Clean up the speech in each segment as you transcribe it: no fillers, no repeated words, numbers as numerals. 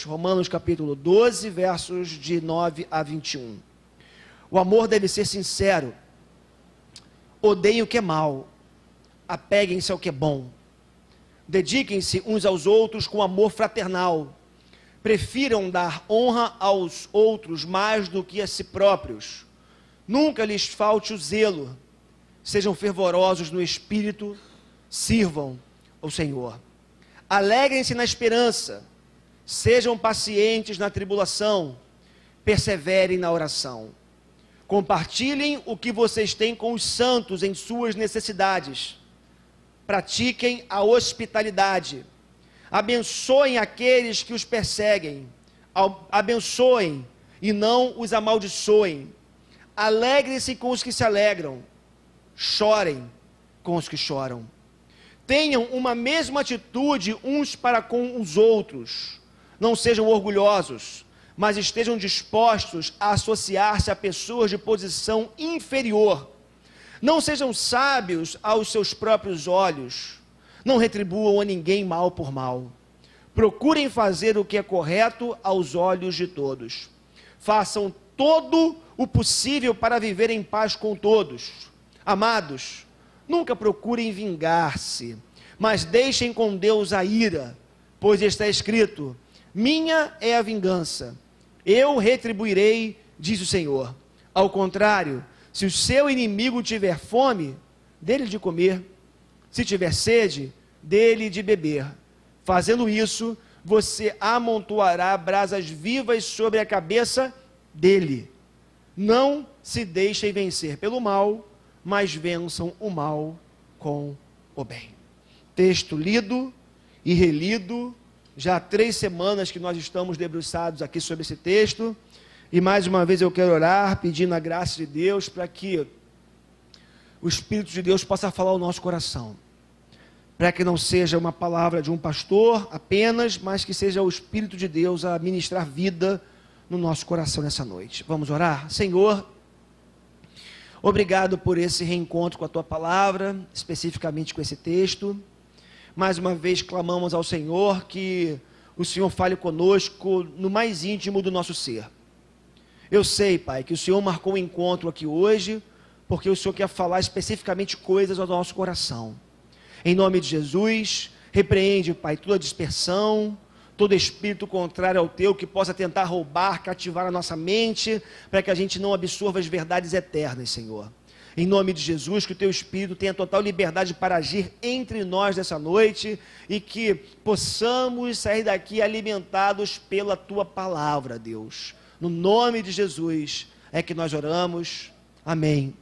Romanos capítulo 12, versos de 9 a 21. O amor deve ser sincero. Odeiem o que é mal, apeguem-se ao que é bom. Dediquem-se uns aos outros com amor fraternal. Prefiram dar honra aos outros mais do que a si próprios. Nunca lhes falte o zelo. Sejam fervorosos no espírito, sirvam ao Senhor. Alegrem-se na esperança, sejam pacientes na tribulação, perseverem na oração. Compartilhem o que vocês têm com os santos em suas necessidades. Pratiquem a hospitalidade. Abençoem aqueles que os perseguem. Abençoem e não os amaldiçoem. Alegrem-se com os que se alegram. Chorem com os que choram. Tenham uma mesma atitude uns para com os outros. Não sejam orgulhosos, mas estejam dispostos a associar-se a pessoas de posição inferior. Não sejam sábios aos seus próprios olhos. Não retribuam a ninguém mal por mal. Procurem fazer o que é correto aos olhos de todos. Façam todo o possível para viver em paz com todos. Amados, nunca procurem vingar-se, mas deixem com Deus a ira, pois está escrito: minha é a vingança, eu retribuirei, diz o Senhor. Ao contrário, se o seu inimigo tiver fome, dê-lhe de comer. Se tiver sede, dê-lhe de beber. Fazendo isso, você amontoará brasas vivas sobre a cabeça dele. Não se deixem vencer pelo mal, mas vençam o mal com o bem. Texto lido e relido. Já há 3 semanas que nós estamos debruçados aqui sobre esse texto. E mais uma vez eu quero orar, pedindo a graça de Deus para que o Espírito de Deus possa falar ao nosso coração. Para que não seja uma palavra de um pastor apenas, mas que seja o Espírito de Deus a ministrar vida no nosso coração nessa noite. Vamos orar? Senhor, obrigado por esse reencontro com a Tua palavra, especificamente com esse texto. Mais uma vez clamamos ao Senhor que o Senhor fale conosco no mais íntimo do nosso ser. Eu sei, Pai, que o Senhor marcou um encontro aqui hoje, porque o Senhor quer falar especificamente coisas ao nosso coração. Em nome de Jesus, repreende, Pai, toda dispersão, todo espírito contrário ao Teu, que possa tentar roubar, cativar a nossa mente, para que a gente não absorva as verdades eternas, Senhor. Em nome de Jesus, que o Teu Espírito tenha total liberdade para agir entre nós nessa noite, e que possamos sair daqui alimentados pela Tua palavra, Deus. No nome de Jesus é que nós oramos. Amém.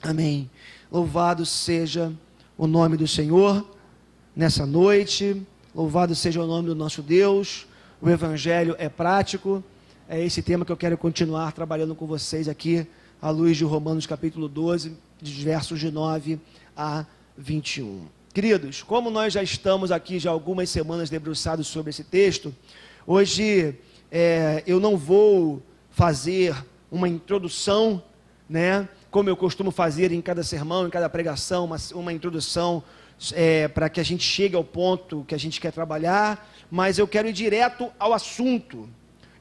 Amém. Louvado seja o nome do Senhor nessa noite. Louvado seja o nome do nosso Deus. O Evangelho é prático. É esse tema que eu quero continuar trabalhando com vocês aqui, à luz de Romanos capítulo 12, de versos de 9 a 21. Queridos, como nós já estamos aqui já algumas semanas debruçados sobre esse texto, hoje eu não vou fazer uma introdução, né, como eu costumo fazer em cada sermão, em cada pregação, uma introdução para que a gente chegue ao ponto que a gente quer trabalhar, mas eu quero ir direto ao assunto.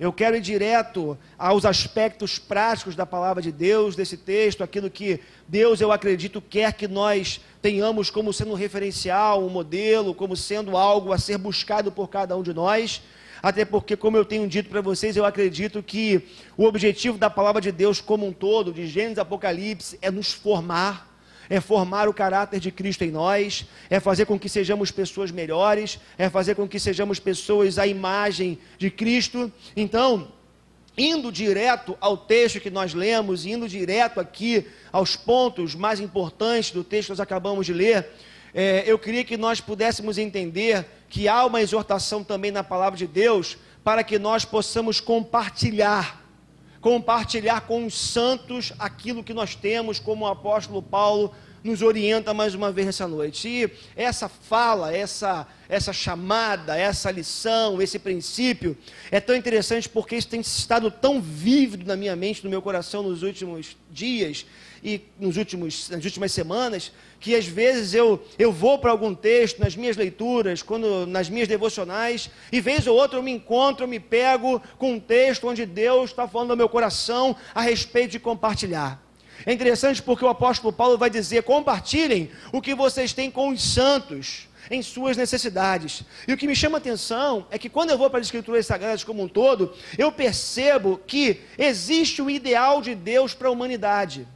Eu quero ir direto aos aspectos práticos da palavra de Deus, desse texto, aquilo que Deus, eu acredito, quer que nós tenhamos como sendo um referencial, um modelo, como sendo algo a ser buscado por cada um de nós. Até porque, como eu tenho dito para vocês, eu acredito que o objetivo da palavra de Deus como um todo, de Gênesis a Apocalipse, é nos formar, é formar o caráter de Cristo em nós, é fazer com que sejamos pessoas melhores, é fazer com que sejamos pessoas à imagem de Cristo. Então, indo direto ao texto que nós lemos, indo direto aqui aos pontos mais importantes do texto que nós acabamos de ler, eu queria que nós pudéssemos entender que há uma exortação também na palavra de Deus para que nós possamos compartilhar com os santos aquilo que nós temos, como o apóstolo Paulo nos orienta mais uma vez nessa noite. E essa fala, essa chamada, essa lição, esse princípio, é tão interessante porque isso tem estado tão vívido na minha mente, no meu coração nos últimos dias e nas últimas semanas, que às vezes eu vou para algum texto, nas minhas leituras, nas minhas devocionais, e vez ou outra eu me pego com um texto onde Deus está falando ao meu coração a respeito de compartilhar. É interessante porque o apóstolo Paulo vai dizer: compartilhem o que vocês têm com os santos em suas necessidades. E o que me chama a atenção é que quando eu vou para as Escrituras Sagradas como um todo, eu percebo que existe o ideal de Deus para a humanidade.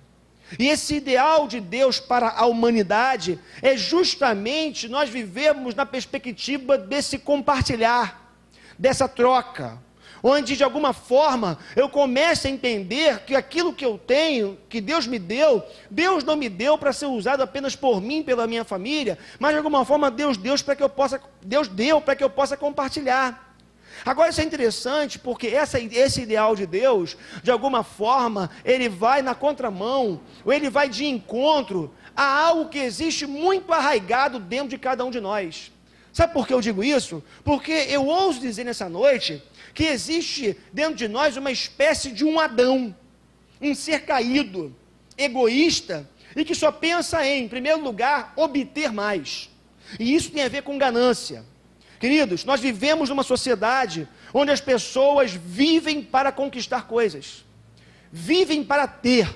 E esse ideal de Deus para a humanidade é justamente nós vivemos na perspectiva desse compartilhar, dessa troca, onde de alguma forma eu começo a entender que aquilo que eu tenho, que Deus me deu, Deus não me deu para ser usado apenas por mim, pela minha família, mas de alguma forma Deus deu para que eu possa compartilhar. Agora isso é interessante porque esse ideal de Deus, de alguma forma, ele vai na contramão, ou ele vai de encontro a algo que existe muito arraigado dentro de cada um de nós. Sabe por que eu digo isso? Porque eu ouso dizer nessa noite que existe dentro de nós uma espécie de um Adão, um ser caído, egoísta, e que só pensa em primeiro lugar, obter mais. E isso tem a ver com ganância. Queridos, nós vivemos numa sociedade onde as pessoas vivem para conquistar coisas, vivem para ter,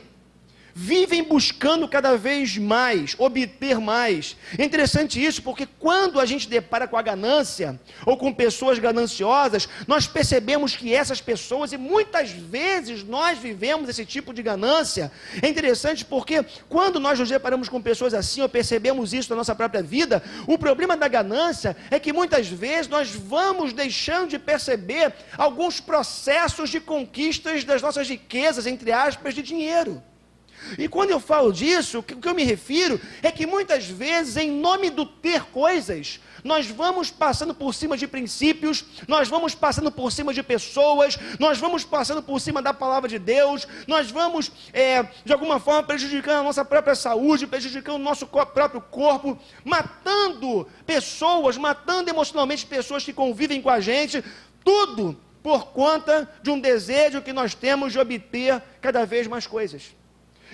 vivem buscando cada vez mais, obter mais. É interessante isso, porque quando a gente depara com a ganância, ou com pessoas gananciosas, nós percebemos que essas pessoas, e muitas vezes nós vivemos esse tipo de ganância. É interessante porque quando nós nos deparamos com pessoas assim, ou percebemos isso na nossa própria vida, o problema da ganância é que muitas vezes nós vamos deixando de perceber alguns processos de conquistas das nossas riquezas, entre aspas, de dinheiro. E quando eu falo disso, o que eu me refiro é que muitas vezes, em nome do ter coisas, nós vamos passando por cima de princípios, nós vamos passando por cima de pessoas, nós vamos passando por cima da palavra de Deus, nós vamos, de alguma forma, prejudicando a nossa própria saúde, prejudicando o nosso próprio corpo, matando pessoas, matando emocionalmente pessoas que convivem com a gente, tudo por conta de um desejo que nós temos de obter cada vez mais coisas.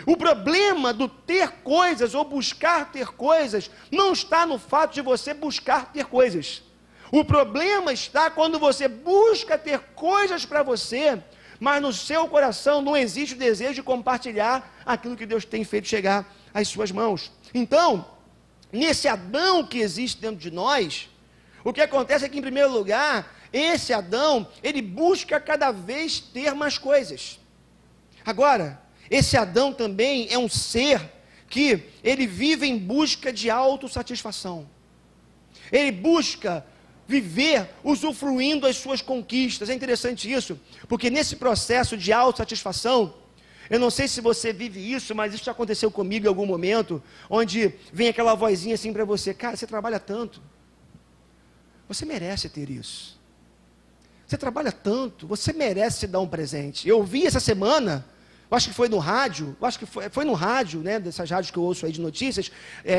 O problema do ter coisas ou buscar ter coisas não está no fato de você buscar ter coisas. O problema está quando você busca ter coisas para você, mas no seu coração não existe o desejo de compartilhar aquilo que Deus tem feito chegar às suas mãos. Então, nesse Adão que existe dentro de nós, o que acontece é que, em primeiro lugar, esse Adão, ele busca cada vez ter mais coisas. Agora, esse Adão também é um ser que ele vive em busca de autossatisfação. Ele busca viver usufruindo as suas conquistas. É interessante isso, porque nesse processo de autossatisfação, eu não sei se você vive isso, mas isso já aconteceu comigo em algum momento, onde vem aquela vozinha assim para você: cara, você trabalha tanto, você merece ter isso. Você trabalha tanto, você merece se dar um presente. Eu vi essa semana, acho que foi no rádio, foi no rádio, né, dessas rádios que eu ouço aí de notícias,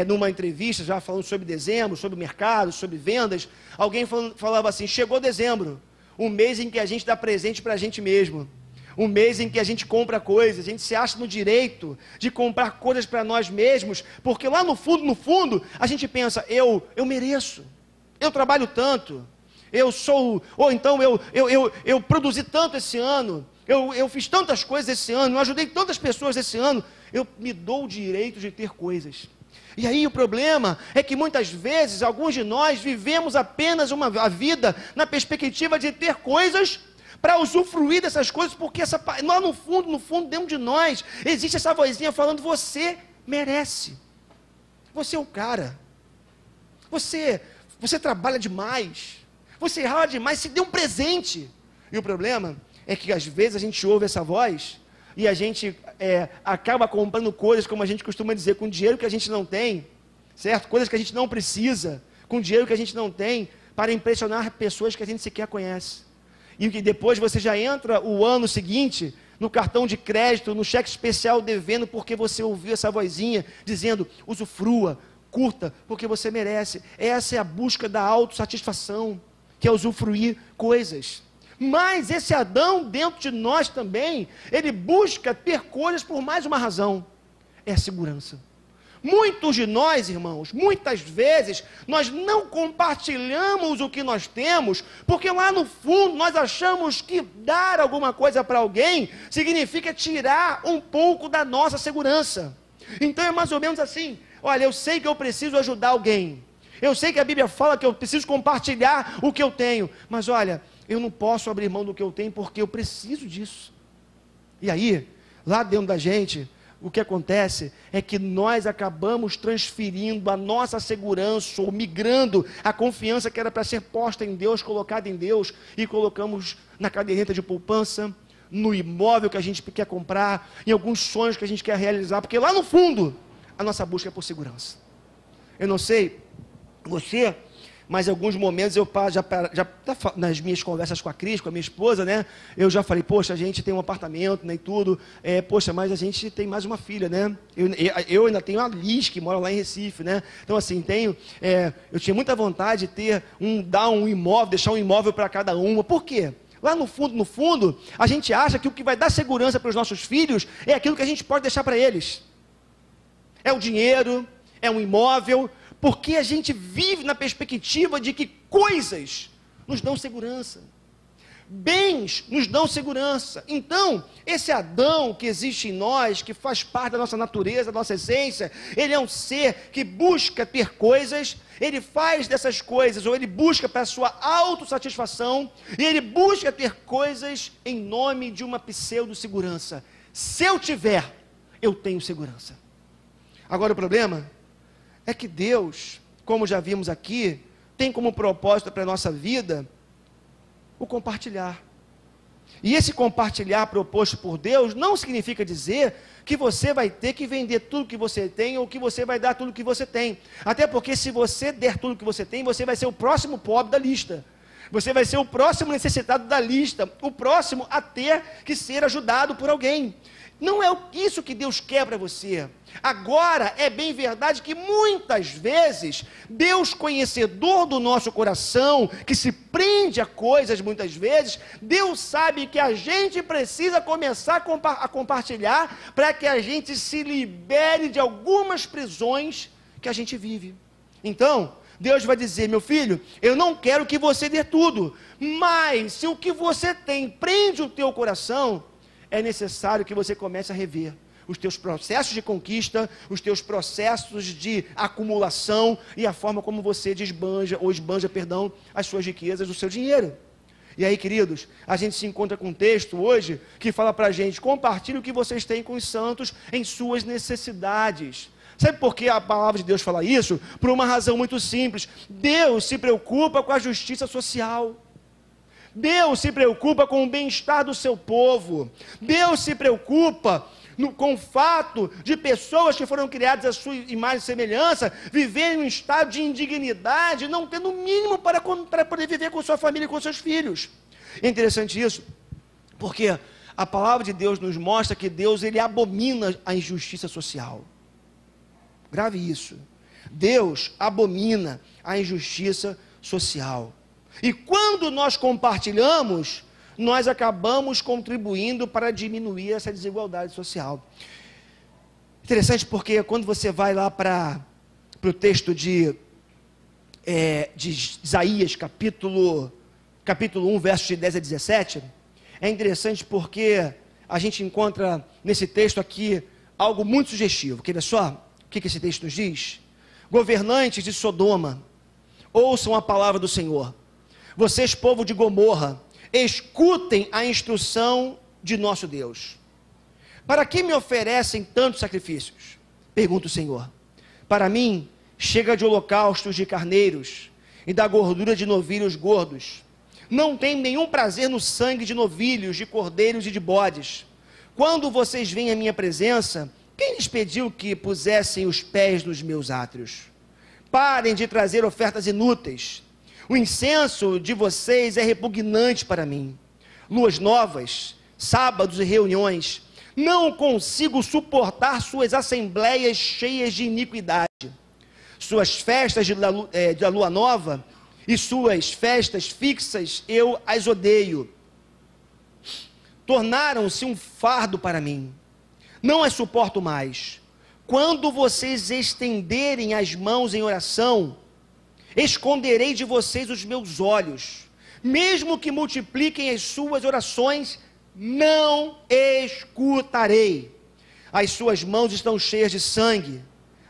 numa entrevista já falando sobre dezembro, sobre mercado, sobre vendas, alguém falava assim: chegou dezembro, um mês em que a gente dá presente para a gente mesmo, um mês em que a gente compra coisas, a gente se acha no direito de comprar coisas para nós mesmos, porque lá no fundo, a gente pensa: eu mereço, eu trabalho tanto, eu sou, ou então eu produzi tanto esse ano, eu fiz tantas coisas esse ano, eu ajudei tantas pessoas esse ano, eu me dou o direito de ter coisas. E aí o problema é que muitas vezes, alguns de nós vivemos apenas a vida na perspectiva de ter coisas para usufruir dessas coisas, porque lá no fundo, dentro de nós, existe essa vozinha falando: você merece, você é o cara, você trabalha demais, você rala demais, se dê um presente. E o problema é que às vezes a gente ouve essa voz e a gente acaba comprando coisas, como a gente costuma dizer, com dinheiro que a gente não tem, certo? Coisas que a gente não precisa, com dinheiro que a gente não tem, para impressionar pessoas que a gente sequer conhece. E que depois você já entra o ano seguinte no cartão de crédito, no cheque especial devendo, porque você ouviu essa vozinha dizendo, usufrua, curta, porque você merece. Essa é a busca da autossatisfação, que é usufruir coisas. Mas esse Adão dentro de nós também, ele busca ter coisas por mais uma razão, é a segurança. Muitos de nós, irmãos, muitas vezes, nós não compartilhamos o que nós temos, porque lá no fundo nós achamos que dar alguma coisa para alguém significa tirar um pouco da nossa segurança. Então é mais ou menos assim, olha, eu sei que eu preciso ajudar alguém, eu sei que a Bíblia fala que eu preciso compartilhar o que eu tenho, mas olha, eu não posso abrir mão do que eu tenho porque eu preciso disso. E aí, lá dentro da gente, o que acontece é que nós acabamos transferindo a nossa segurança, ou migrando a confiança que era para ser posta em Deus, colocada em Deus, e colocamos na caderneta de poupança, no imóvel que a gente quer comprar, em alguns sonhos que a gente quer realizar, porque lá no fundo, a nossa busca é por segurança. Eu não sei você, mas em alguns momentos nas minhas conversas com a Cris, com a minha esposa, né, eu já falei, poxa, a gente tem um apartamento, né, e tudo, poxa, mas a gente tem mais uma filha, né, eu ainda tenho a Liz, que mora lá em Recife, né, então assim, eu tinha muita vontade de ter dar um imóvel, deixar um imóvel para cada uma. Por quê? Lá no fundo, a gente acha que o que vai dar segurança para os nossos filhos é aquilo que a gente pode deixar para eles, é o dinheiro, é um imóvel, porque a gente vive na perspectiva de que coisas nos dão segurança, bens nos dão segurança. Então, esse Adão que existe em nós, que faz parte da nossa natureza, da nossa essência, ele é um ser que busca ter coisas, ele faz dessas coisas, ou ele busca para a sua autossatisfação, e ele busca ter coisas em nome de uma pseudo-segurança. Se eu tiver, eu tenho segurança. Agora o problema é que Deus, como já vimos aqui, tem como propósito para a nossa vida o compartilhar. E esse compartilhar proposto por Deus não significa dizer que você vai ter que vender tudo que você tem ou que você vai dar tudo que você tem. Até porque se você der tudo que você tem, você vai ser o próximo pobre da lista. Você vai ser o próximo necessitado da lista, o próximo a ter que ser ajudado por alguém. Não é isso que Deus quer para você. Agora, é bem verdade que muitas vezes, Deus, conhecedor do nosso coração, que se prende a coisas muitas vezes, Deus sabe que a gente precisa começar a compartilhar para que a gente se libere de algumas prisões que a gente vive. Então, Deus vai dizer, meu filho, eu não quero que você dê tudo, mas se o que você tem prende o teu coração, é necessário que você comece a rever os teus processos de conquista, os teus processos de acumulação e a forma como você esbanja as suas riquezas, o seu dinheiro. E aí, queridos, a gente se encontra com um texto hoje que fala para a gente, compartilhe o que vocês têm com os santos em suas necessidades. Sabe por que a palavra de Deus fala isso? Por uma razão muito simples. Deus se preocupa com a justiça social. Deus se preocupa com o bem-estar do seu povo. Deus se preocupa com o fato de pessoas que foram criadas à sua imagem e semelhança viverem em um estado de indignidade, não tendo o mínimo para poder viver com sua família e com seus filhos. É interessante isso, porque a palavra de Deus nos mostra que Deus, ele abomina a injustiça social. Grave isso. Deus abomina a injustiça social. E quando nós compartilhamos, nós acabamos contribuindo para diminuir essa desigualdade social. Interessante porque quando você vai lá para o texto de Isaías, capítulo 1, versos de 10 a 17, é interessante porque a gente encontra nesse texto aqui algo muito sugestivo. Quer ver só o que esse texto nos diz? Governantes de Sodoma, ouçam a palavra do Senhor. Vocês, povo de Gomorra, escutem a instrução de nosso Deus. Para que me oferecem tantos sacrifícios? Pergunta o Senhor. Para mim, chega de holocaustos de carneiros e da gordura de novilhos gordos. Não tem nenhum prazer no sangue de novilhos, de cordeiros e de bodes. Quando vocês vêm à minha presença, quem lhes pediu que pusessem os pés nos meus átrios? Parem de trazer ofertas inúteis. O incenso de vocês é repugnante para mim. Luas novas, sábados e reuniões. Não consigo suportar suas assembleias cheias de iniquidade. Suas festas da lua nova e suas festas fixas, eu as odeio. Tornaram-se um fardo para mim. Não as suporto mais. Quando vocês estenderem as mãos em oração, esconderei de vocês os meus olhos. Mesmo que multipliquem as suas orações, não escutarei. As suas mãos estão cheias de sangue.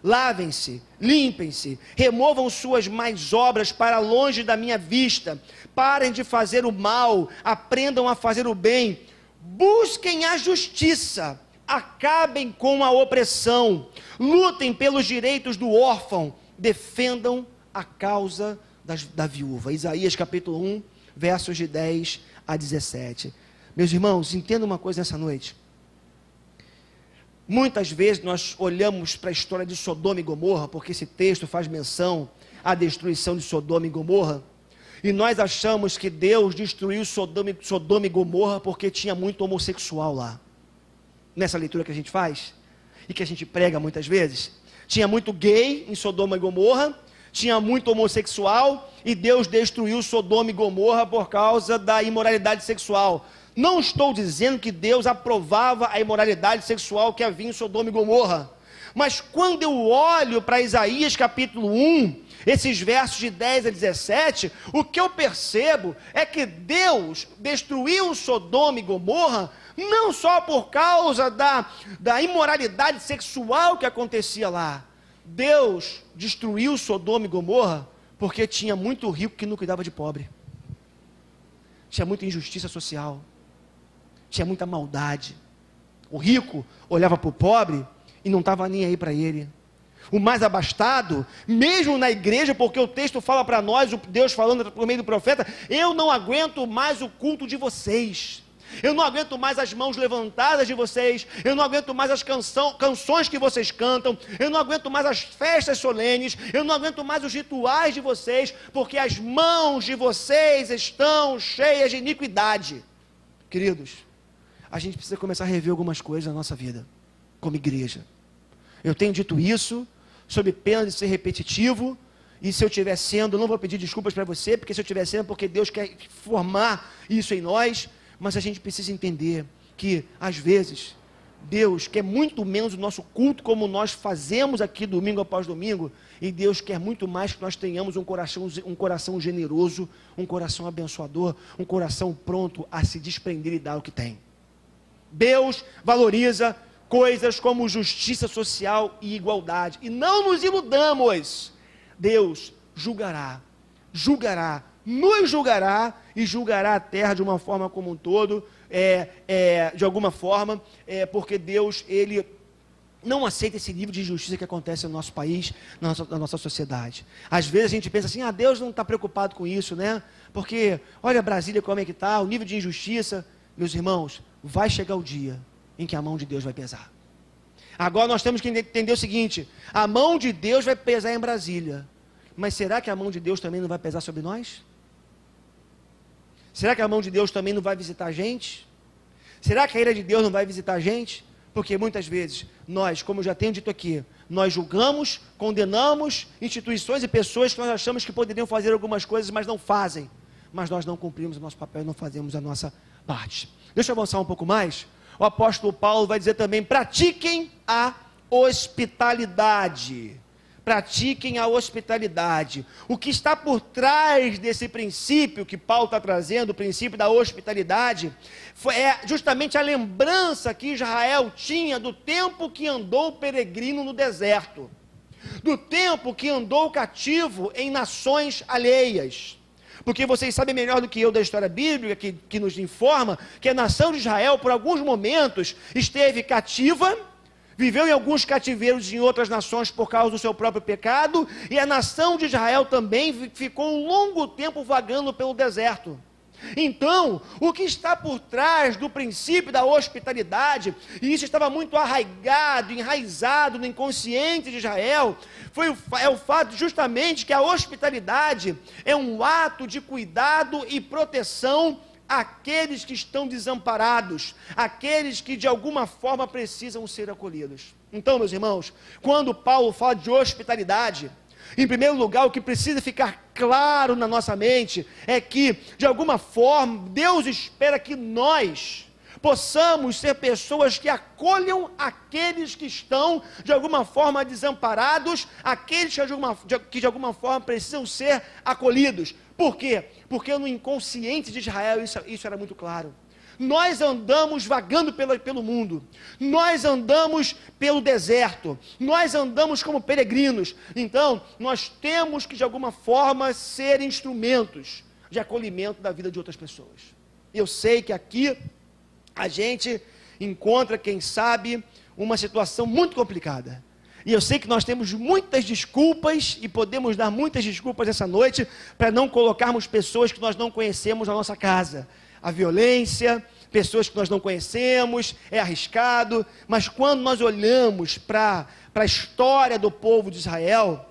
Lavem-se, limpem-se, removam suas más obras para longe da minha vista. Parem de fazer o mal, aprendam a fazer o bem. Busquem a justiça, acabem com a opressão, lutem pelos direitos do órfão, defendam a causa da viúva. Isaías capítulo 1, versos de 10 a 17. Meus irmãos, entenda uma coisa nessa noite. Muitas vezes nós olhamos para a história de Sodoma e Gomorra, porque esse texto faz menção à destruição de Sodoma e Gomorra, e nós achamos que Deus destruiu Sodoma e Gomorra porque tinha muito homossexual lá. Nessa leitura que a gente faz, e que a gente prega muitas vezes, tinha muito gay em Sodoma e Gomorra, tinha muito homossexual, e Deus destruiu Sodoma e Gomorra por causa da imoralidade sexual. Não estou dizendo que Deus aprovava a imoralidade sexual que havia em Sodoma e Gomorra, mas quando eu olho para Isaías capítulo 1, esses versos de 10 a 17, o que eu percebo é que Deus destruiu Sodoma e Gomorra, não só por causa da imoralidade sexual que acontecia lá. Deus destruiu Sodoma e Gomorra porque tinha muito rico que não cuidava de pobre. Tinha muita injustiça social. Tinha muita maldade. O rico olhava para o pobre e não estava nem aí para ele. O mais abastado, mesmo na igreja, porque o texto fala para nós, Deus falando por meio do profeta, eu não aguento mais o culto de vocês. Eu não aguento mais as mãos levantadas de vocês. Eu não aguento mais as canções que vocês cantam. Eu não aguento mais as festas solenes. Eu não aguento mais os rituais de vocês, porque as mãos de vocês estão cheias de iniquidade. Queridos, a gente precisa começar a rever algumas coisas na nossa vida, como igreja. Eu tenho dito isso, sob pena de ser repetitivo, e se eu estiver sendo, não vou pedir desculpas para você, porque se eu estiver sendo, porque Deus quer formar isso em nós, mas a gente precisa entender que, às vezes, Deus quer muito menos o nosso culto, como nós fazemos aqui domingo após domingo, e Deus quer muito mais que nós tenhamos um coração generoso, um coração abençoador, um coração pronto a se desprender e dar o que tem. Deus valoriza coisas como justiça social e igualdade, e não nos iludamos, Deus nos julgará e julgará a terra de uma forma como um todo, de alguma forma, porque Deus, Ele não aceita esse nível de injustiça que acontece no nosso país, na nossa sociedade. Às vezes a gente pensa assim, Deus não está preocupado com isso, né? Porque, olha Brasília como é que está, o nível de injustiça. Meus irmãos, vai chegar o dia em que a mão de Deus vai pesar. Agora nós temos que entender o seguinte, a mão de Deus vai pesar em Brasília, mas será que a mão de Deus também não vai pesar sobre nós? Será que a mão de Deus também não vai visitar a gente? Será que a ira de Deus não vai visitar a gente? Porque muitas vezes nós, como eu já tenho dito aqui, nós julgamos, condenamos instituições e pessoas que nós achamos que poderiam fazer algumas coisas, mas não fazem. Mas nós não cumprimos o nosso papel e não fazemos a nossa parte. Deixa eu avançar um pouco mais. O apóstolo Paulo vai dizer também, pratiquem a hospitalidade. Pratiquem a hospitalidade. O que está por trás desse princípio que Paulo está trazendo, o princípio da hospitalidade, é justamente a lembrança que Israel tinha do tempo que andou peregrino no deserto, do tempo que andou cativo em nações alheias. Porque vocês sabem melhor do que eu da história bíblica, que nos informa que a nação de Israel, por alguns momentos, esteve cativa, viveu em alguns cativeiros em outras nações por causa do seu próprio pecado, e a nação de Israel também ficou um longo tempo vagando pelo deserto. Então, o que está por trás do princípio da hospitalidade, e isso estava muito arraigado, enraizado no inconsciente de Israel, é o fato justamente que a hospitalidade é um ato de cuidado e proteção aqueles que estão desamparados, aqueles que de alguma forma precisam ser acolhidos. Então, meus irmãos, quando Paulo fala de hospitalidade, em primeiro lugar, o que precisa ficar claro na nossa mente é que, de alguma forma, Deus espera que nós possamos ser pessoas que acolham aqueles que estão, de alguma forma, desamparados, aqueles que de alguma forma precisam ser acolhidos. Por quê? Porque no inconsciente de Israel isso era muito claro. Nós andamos vagando pelo mundo, nós andamos pelo deserto, nós andamos como peregrinos. Então, nós temos que de alguma forma ser instrumentos de acolhimento da vida de outras pessoas. Eu sei que aqui a gente encontra, quem sabe, uma situação muito complicada. E eu sei que nós temos muitas desculpas e podemos dar muitas desculpas essa noite para não colocarmos pessoas que nós não conhecemos na nossa casa. A violência, pessoas que nós não conhecemos, é arriscado, mas quando nós olhamos para a história do povo de Israel,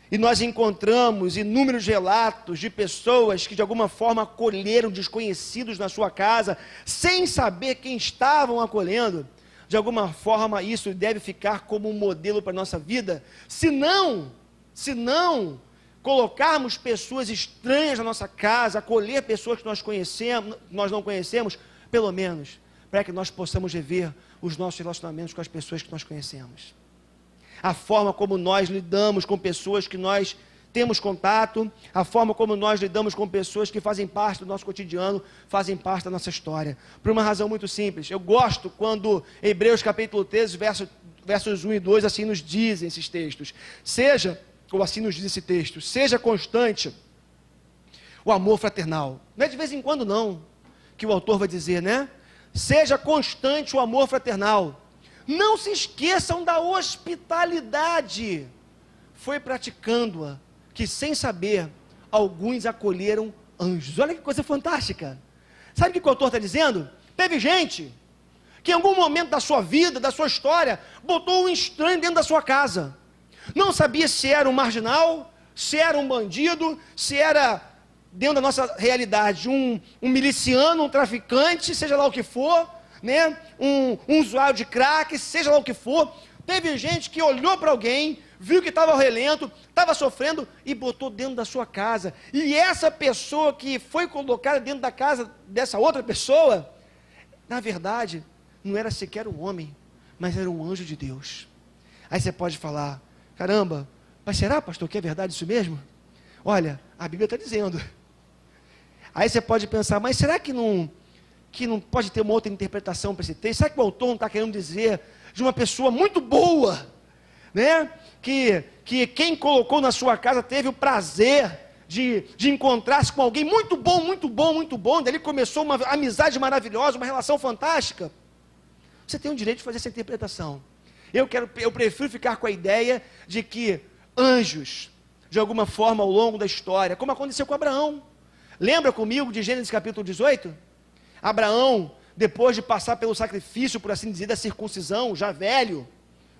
e nós encontramos inúmeros relatos de pessoas que de alguma forma acolheram desconhecidos na sua casa, sem saber quem estavam acolhendo, de alguma forma isso deve ficar como um modelo para a nossa vida, se não colocarmos pessoas estranhas na nossa casa, acolher pessoas que nós não conhecemos, pelo menos, para que nós possamos rever os nossos relacionamentos com as pessoas que nós conhecemos. A forma como nós lidamos com pessoas que nós temos contato, a forma como nós lidamos com pessoas que fazem parte do nosso cotidiano, fazem parte da nossa história. Por uma razão muito simples. Eu gosto quando Hebreus capítulo 13, versos 1 e 2, assim nos dizem esses textos. Assim nos diz esse texto, seja constante o amor fraternal. Não é de vez em quando não, que o autor vai dizer, né? Seja constante o amor fraternal. Não se esqueçam da hospitalidade. Foi praticando-a, que sem saber, alguns acolheram anjos. Olha que coisa fantástica. Sabe o que o autor está dizendo? Teve gente que em algum momento da sua vida, da sua história, botou um estranho dentro da sua casa. Não sabia se era um marginal, se era um bandido, se era, dentro da nossa realidade, um miliciano, um traficante, seja lá o que for, né? um usuário de crack, seja lá o que for. Teve gente que olhou para alguém, viu que estava relento, estava sofrendo e botou dentro da sua casa. E essa pessoa que foi colocada dentro da casa dessa outra pessoa, na verdade, não era sequer um homem, mas era um anjo de Deus. Aí você pode falar, caramba, mas será, pastor, que é verdade isso mesmo? Olha, a Bíblia está dizendo. Aí você pode pensar, mas será que não pode ter uma outra interpretação para esse texto? Será que o autor não está querendo dizer de uma pessoa muito boa, né? Que quem colocou na sua casa teve o prazer de encontrar-se com alguém muito bom, muito bom, muito bom, dali começou uma amizade maravilhosa, uma relação fantástica? Você tem o direito de fazer essa interpretação. Eu prefiro ficar com a ideia de que anjos, de alguma forma ao longo da história, como aconteceu com Abraão. Lembra comigo de Gênesis capítulo 18? Abraão, depois de passar pelo sacrifício, por assim dizer, da circuncisão, já velho,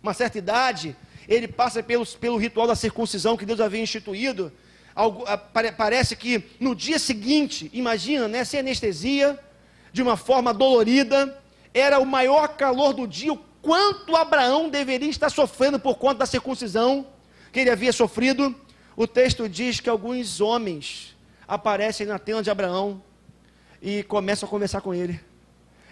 uma certa idade, ele passa pelo ritual da circuncisão que Deus havia instituído. Parece que no dia seguinte, imagina, né, sem anestesia, de uma forma dolorida, era o maior calor do dia, o quanto Abraão deveria estar sofrendo por conta da circuncisão que ele havia sofrido. O texto diz que alguns homens aparecem na tenda de Abraão e começam a conversar com ele.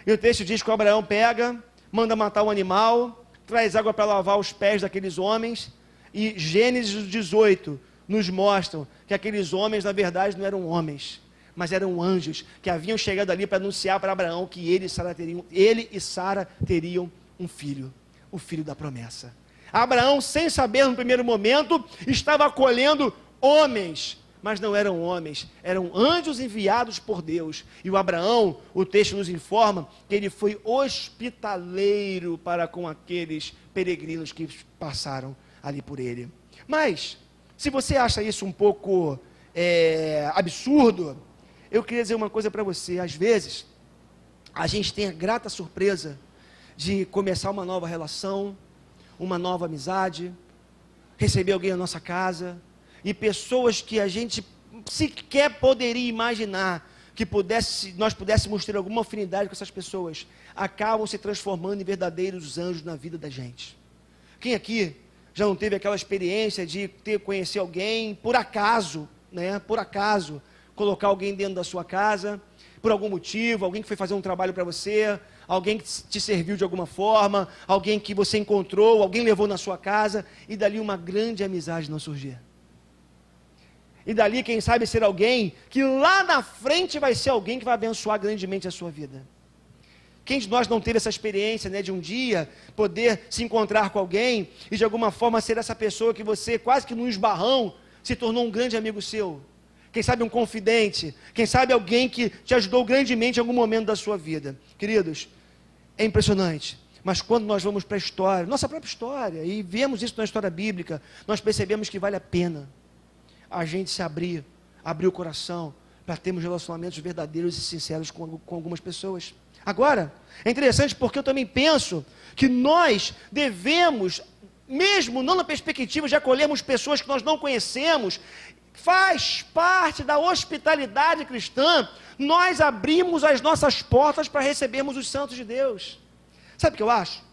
E o texto diz que o Abraão pega, manda matar um animal, traz água para lavar os pés daqueles homens, e Gênesis 18 nos mostram que aqueles homens, na verdade, não eram homens, mas eram anjos, que haviam chegado ali para anunciar para Abraão que ele e Sara teriam um filho, o filho da promessa. Abraão, sem saber no primeiro momento, estava acolhendo homens, mas não eram homens, eram anjos enviados por Deus. E o Abraão, o texto nos informa que ele foi hospitaleiro para com aqueles peregrinos que passaram ali por ele. Mas, se você acha isso um pouco absurdo, eu queria dizer uma coisa para você. Às vezes, a gente tem a grata surpresa de começar uma nova relação, uma nova amizade, receber alguém na nossa casa, e pessoas que a gente sequer poderia imaginar que nós pudéssemos ter alguma afinidade com essas pessoas, acabam se transformando em verdadeiros anjos na vida da gente. Quem aqui já não teve aquela experiência de conhecer alguém, por acaso, né? Por acaso, colocar alguém dentro da sua casa, por algum motivo, alguém que foi fazer um trabalho para você, alguém que te serviu de alguma forma, alguém que você encontrou, alguém levou na sua casa, e dali uma grande amizade não surgir. E dali, quem sabe, ser alguém que lá na frente vai ser alguém que vai abençoar grandemente a sua vida. Quem de nós não teve essa experiência, né, de um dia poder se encontrar com alguém e de alguma forma ser essa pessoa que você, quase que num esbarrão, se tornou um grande amigo seu? Quem sabe um confidente, quem sabe alguém que te ajudou grandemente em algum momento da sua vida. Queridos, é impressionante. Mas quando nós vamos para a história, nossa própria história, e vemos isso na história bíblica, nós percebemos que vale a pena a gente se abrir o coração, para termos relacionamentos verdadeiros e sinceros com algumas pessoas. Agora, é interessante porque eu também penso que nós devemos, mesmo não na perspectiva de acolhermos pessoas que nós não conhecemos, faz parte da hospitalidade cristã, nós abrimos as nossas portas para recebermos os santos de Deus. Sabe o que eu acho?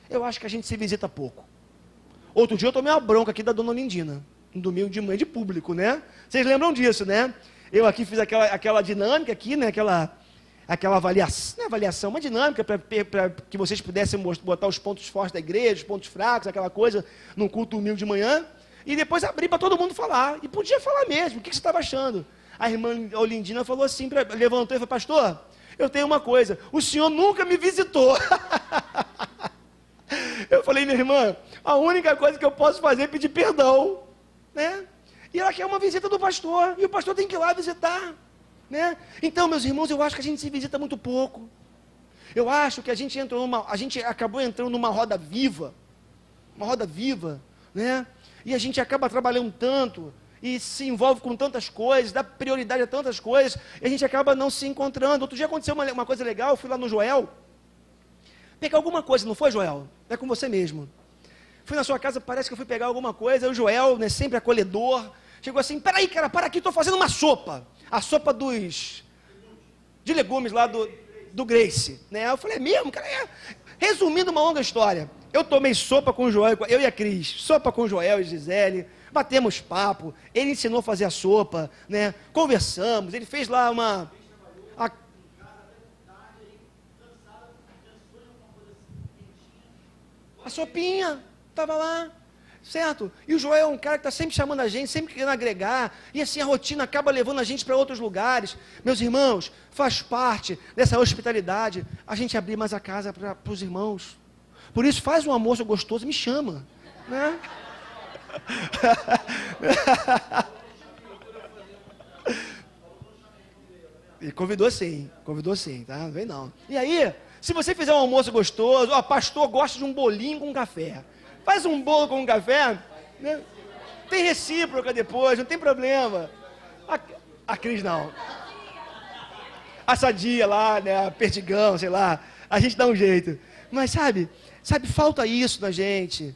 Eu acho que a gente se visita pouco. Outro dia eu tomei uma bronca aqui da dona Lindina, no domingo de manhã de público, né? Vocês lembram disso, né? Eu aqui fiz aquela dinâmica aqui, né? Aquela avaliação, não é avaliação, uma dinâmica para que vocês pudessem botar os pontos fortes da igreja, os pontos fracos, aquela coisa, num culto domingo de manhã, e depois abrir para todo mundo falar, e podia falar mesmo, o que você estava achando? A irmã Olindina falou assim, levantou e falou, pastor, eu tenho uma coisa, o senhor nunca me visitou. Eu falei, minha irmã, a única coisa que eu posso fazer é pedir perdão, né? E ela quer uma visita do pastor, e o pastor tem que ir lá visitar, né? Então, meus irmãos, eu acho que a gente se visita muito pouco. Eu acho que a gente acabou entrando numa roda viva, né? E a gente acaba trabalhando tanto, e se envolve com tantas coisas, dá prioridade a tantas coisas, e a gente acaba não se encontrando. Outro dia aconteceu uma coisa legal, eu fui lá no Joel, pegar alguma coisa, não foi, Joel? É com você mesmo. Fui na sua casa, parece que eu fui pegar alguma coisa, o Joel, né, sempre acolhedor, chegou assim, peraí, cara, para aqui, estou fazendo uma sopa. A sopa de legumes lá do Grace, né? Eu falei, é mesmo, cara? Resumindo uma longa história, eu tomei sopa com o Joel, eu e a Cris, sopa com o Joel e Gisele, batemos papo, ele ensinou a fazer a sopa, né? Conversamos, ele fez lá a sopinha, estava lá, certo? E o Joel é um cara que está sempre chamando a gente, sempre querendo agregar, e assim a rotina acaba levando a gente para outros lugares. Meus irmãos, faz parte dessa hospitalidade, a gente abrir mais a casa para os irmãos. Por isso, faz um almoço gostoso e me chama, né? E convidou sim, tá? Não vem não. E aí, se você fizer um almoço gostoso, ó, pastor gosta de um bolinho com café. Faz um bolo com café, né? Tem recíproca depois, não tem problema. A Cris não. A Sadia lá, né? A Perdigão, sei lá. A gente dá um jeito. Mas sabe, falta isso na gente.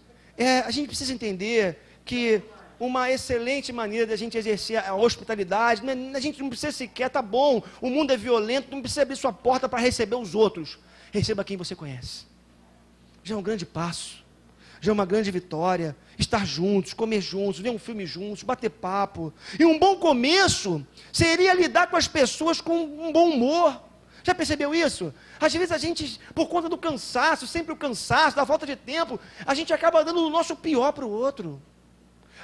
A gente precisa entender que uma excelente maneira de a gente exercer a hospitalidade, a gente não precisa sequer, tá bom, o mundo é violento, não precisa abrir sua porta para receber os outros. Receba quem você conhece. Já é um grande passo. Já é uma grande vitória, estar juntos, comer juntos, ver um filme juntos, bater papo. E um bom começo seria lidar com as pessoas com um bom humor. Já percebeu isso? Às vezes a gente, por conta do cansaço, sempre o cansaço, da falta de tempo, a gente acaba dando o nosso pior para o outro.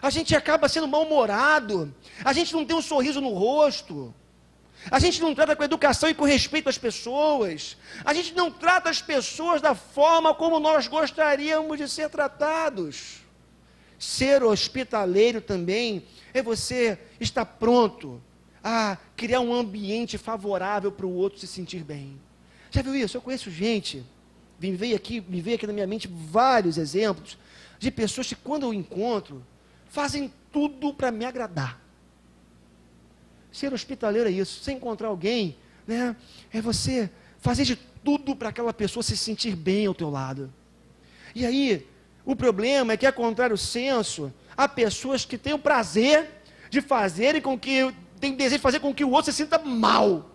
A gente acaba sendo mal-humorado, a gente não tem um sorriso no rosto. A gente não trata com educação e com respeito as pessoas. A gente não trata as pessoas da forma como nós gostaríamos de ser tratados. Ser hospitaleiro também é você estar pronto a criar um ambiente favorável para o outro se sentir bem. Já viu isso? Eu conheço gente, me veio aqui na minha mente vários exemplos de pessoas que quando eu encontro, fazem tudo para me agradar. Ser hospitaleiro é isso, você encontrar alguém, né, é você fazer de tudo para aquela pessoa se sentir bem ao teu lado. E aí, o problema é que, a contrário senso, há pessoas que têm o prazer de fazerem com que, têm o desejo de fazer com que o outro se sinta mal.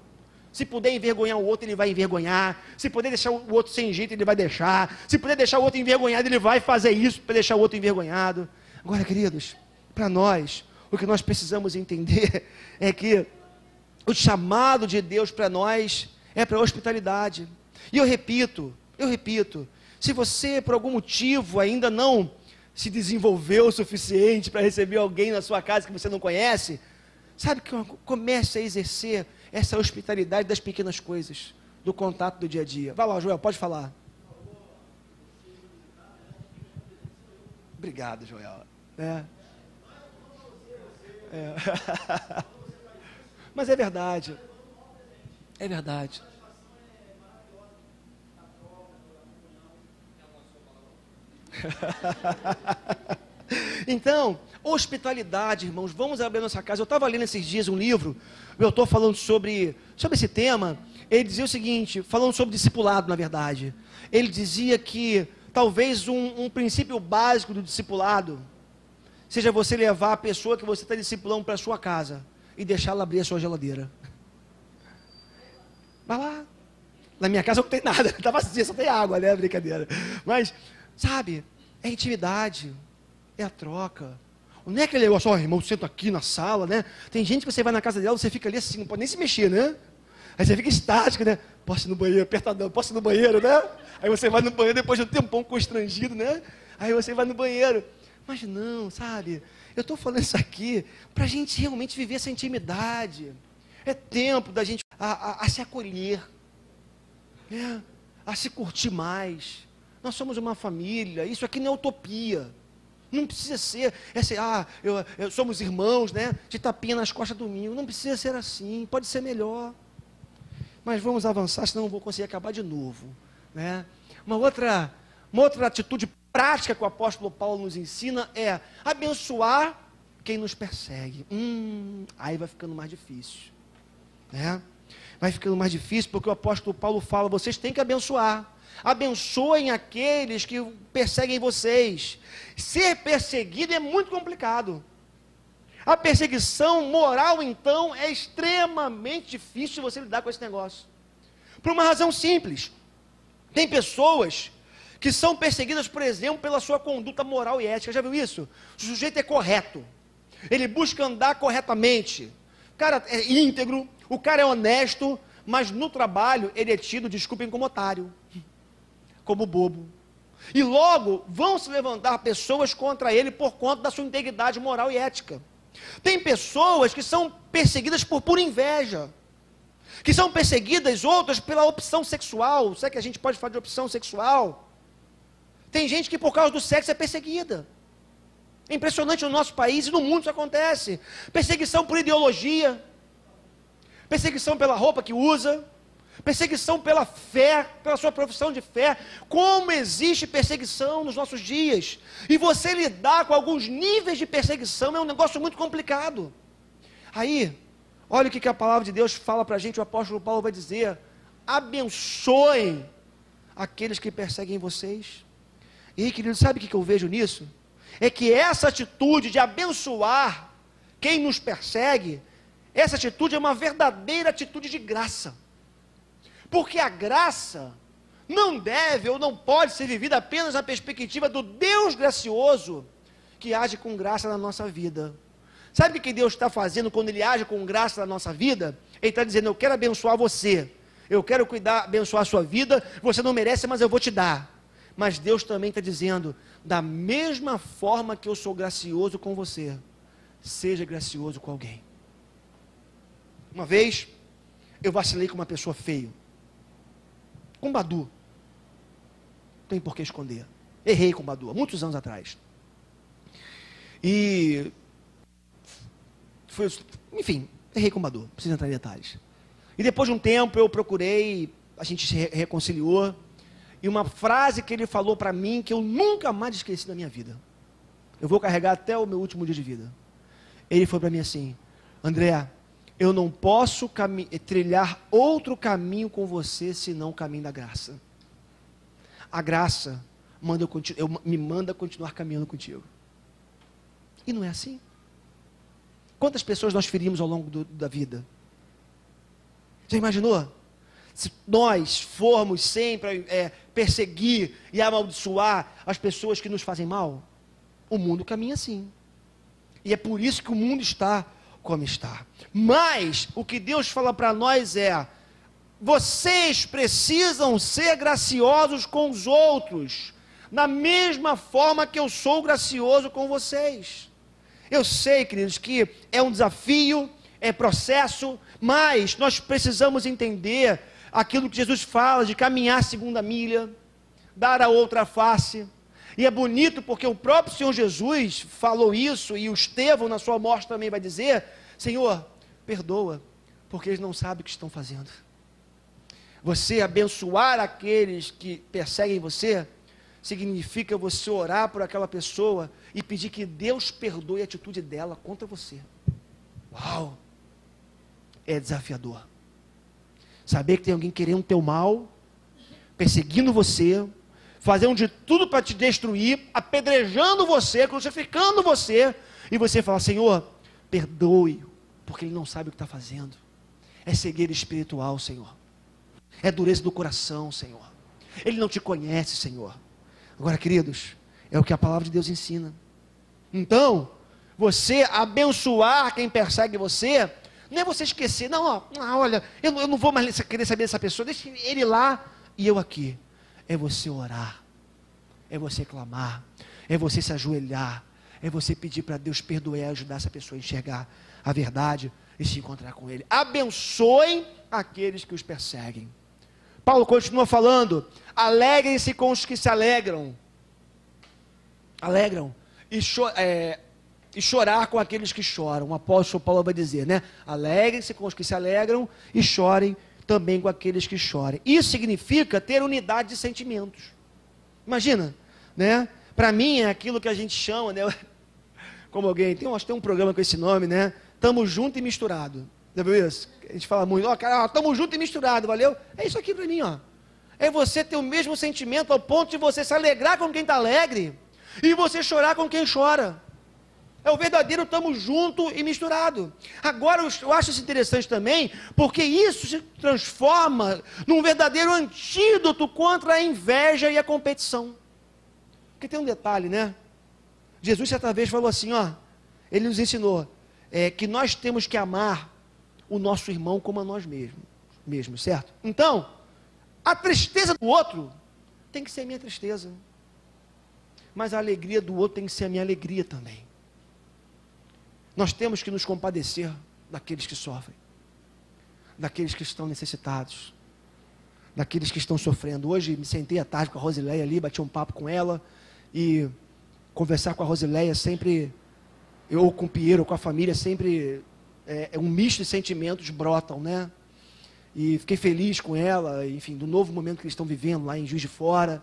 Se puder envergonhar o outro, ele vai envergonhar. Se puder deixar o outro sem jeito, ele vai deixar. Se puder deixar o outro envergonhado, ele vai fazer isso para deixar o outro envergonhado. Agora, queridos, para nós, o que nós precisamos entender é que o chamado de Deus para nós é para a hospitalidade. E eu repito, se você por algum motivo ainda não se desenvolveu o suficiente para receber alguém na sua casa que você não conhece, sabe que comece a exercer essa hospitalidade das pequenas coisas, do contato do dia a dia. Vai lá, Joel, pode falar. Obrigado, Joel. Mas é verdade. É verdade. Então, hospitalidade, irmãos, vamos abrir nossa casa. Eu estava lendo esses dias um livro, eu estou falando sobre esse tema. Ele dizia o seguinte, falando sobre discipulado, na verdade. Ele dizia que talvez um princípio básico do discipulado seja você levar a pessoa que você está discipulando para a sua casa e deixá-la abrir a sua geladeira. Vai lá. Na minha casa não tem nada, está vazia, só tem água, né? Brincadeira. Mas, sabe, é intimidade, é a troca. Não é aquele negócio, irmão, senta aqui na sala, né? Tem gente que você vai na casa dela, você fica ali assim, não pode nem se mexer, né? Aí você fica estático, né? Posso ir no banheiro, apertadão, posso ir no banheiro, né? Aí você vai no banheiro depois de um tempão constrangido, né? Aí você vai no banheiro. Mas não, sabe? Eu estou falando isso aqui para a gente realmente viver essa intimidade. É tempo da gente a se acolher, né? A se curtir mais. Nós somos uma família, isso aqui não é utopia. Não precisa ser, somos irmãos, né? De tapinha nas costas domingo. Não precisa ser assim, pode ser melhor. Mas vamos avançar, senão eu vou conseguir acabar de novo, né? Uma outra atitude prática que o apóstolo Paulo nos ensina é abençoar quem nos persegue. Aí vai ficando mais difícil, né? Vai ficando mais difícil porque o apóstolo Paulo fala, vocês têm que abençoar. Abençoem aqueles que perseguem vocês. Ser perseguido é muito complicado. A perseguição moral, então, é extremamente difícil de você lidar com esse negócio. Por uma razão simples. Tem pessoas que são perseguidas, por exemplo, pela sua conduta moral e ética. Já viu isso? O sujeito é correto. Ele busca andar corretamente. O cara é íntegro, o cara é honesto, mas no trabalho ele é tido, desculpem, como otário, como bobo. E logo vão se levantar pessoas contra ele por conta da sua integridade moral e ética. Tem pessoas que são perseguidas por pura inveja, que são perseguidas outras pela opção sexual. Será que a gente pode falar de opção sexual? Tem gente que por causa do sexo é perseguida. É impressionante no nosso país e no mundo isso acontece. Perseguição por ideologia, perseguição pela roupa que usa, perseguição pela fé, pela sua profissão de fé. Como existe perseguição nos nossos dias. E você lidar com alguns níveis de perseguição é um negócio muito complicado. Aí, olha o que a palavra de Deus fala para a gente, o apóstolo Paulo vai dizer, abençoem aqueles que perseguem vocês. E aí, querido, sabe o que eu vejo nisso? É que essa atitude de abençoar quem nos persegue, essa atitude é uma verdadeira atitude de graça. Porque a graça não deve ou não pode ser vivida apenas na perspectiva do Deus gracioso que age com graça na nossa vida. Sabe o que Deus está fazendo quando Ele age com graça na nossa vida? Ele está dizendo, eu quero abençoar você, eu quero abençoar a sua vida, você não merece, mas eu vou te dar. Mas Deus também está dizendo, da mesma forma que eu sou gracioso com você, seja gracioso com alguém. Uma vez, eu vacilei com uma pessoa feia, com Badu, não tem por que esconder, errei com Badu, há muitos anos atrás, e, enfim, errei com Badu, não preciso entrar em detalhes, e depois de um tempo eu procurei, a gente se reconciliou, e uma frase que ele falou para mim, que eu nunca mais esqueci na minha vida, eu vou carregar até o meu último dia de vida, ele foi para mim assim, André, eu não posso trilhar outro caminho com você, senão o caminho da graça. A graça me manda continuar caminhando contigo. E não é assim? Quantas pessoas nós ferimos ao longo da vida? Já imaginou? Se nós formos sempre perseguir e amaldiçoar as pessoas que nos fazem mal, o mundo caminha assim. E é por isso que o mundo está como está. Mas o que Deus fala para nós é: vocês precisam ser graciosos com os outros, na mesma forma que eu sou gracioso com vocês. Eu sei, queridos, que é um desafio, é processo, mas nós precisamos entender aquilo que Jesus fala de caminhar a segunda milha, dar a outra face. E é bonito porque o próprio Senhor Jesus falou isso, e o Estevão na sua morte também vai dizer: Senhor, perdoa, porque eles não sabem o que estão fazendo. Você abençoar aqueles que perseguem você, significa você orar por aquela pessoa e pedir que Deus perdoe a atitude dela contra você. Uau! É desafiador. Saber que tem alguém querendo o teu mal, perseguindo você, fazendo de tudo para te destruir, apedrejando você, crucificando você, e você fala: Senhor, perdoe, porque ele não sabe o que está fazendo. É cegueira espiritual, Senhor. É dureza do coração, Senhor. Ele não te conhece, Senhor. Agora, queridos, é o que a palavra de Deus ensina. Então, você abençoar quem persegue você, não é você esquecer: não, olha, eu não vou mais querer saber dessa pessoa, deixa ele lá e eu aqui. É você orar, é você clamar, é você se ajoelhar, é você pedir para Deus perdoar e ajudar essa pessoa a enxergar a verdade e se encontrar com Ele. Abençoem aqueles que os perseguem. Paulo continua falando: alegrem-se com os que se alegram. Alegram. E chorar com aqueles que choram. O apóstolo Paulo vai dizer, né? Alegrem-se com os que se alegram e chorem também com aqueles que chorem. Isso significa ter unidade de sentimentos. Imagina, né? Para mim é aquilo que a gente chama, né? Como alguém, tem um programa com esse nome, né? Tamo junto e misturado. Já viu isso? A gente fala muito: ó, cara, tamo junto e misturado, valeu? É isso aqui para mim, ó. É você ter o mesmo sentimento ao ponto de você se alegrar com quem está alegre e você chorar com quem chora. É o verdadeiro tamo junto e misturado. Agora, eu acho isso interessante também, porque isso se transforma num verdadeiro antídoto contra a inveja e a competição. Porque tem um detalhe, né? Jesus certa vez falou assim, ó, ele nos ensinou que nós temos que amar o nosso irmão como a nós mesmos, certo? Então, a tristeza do outro tem que ser a minha tristeza, mas a alegria do outro tem que ser a minha alegria também. Nós temos que nos compadecer daqueles que sofrem, daqueles que estão necessitados, daqueles que estão sofrendo. Hoje me sentei à tarde com a Rosileia ali, bati um papo com ela, e conversar com a Rosileia sempre, ou com o Piero, ou com a família, sempre um misto de sentimentos brotam, né? E fiquei feliz com ela, enfim, do novo momento que eles estão vivendo lá em Juiz de Fora.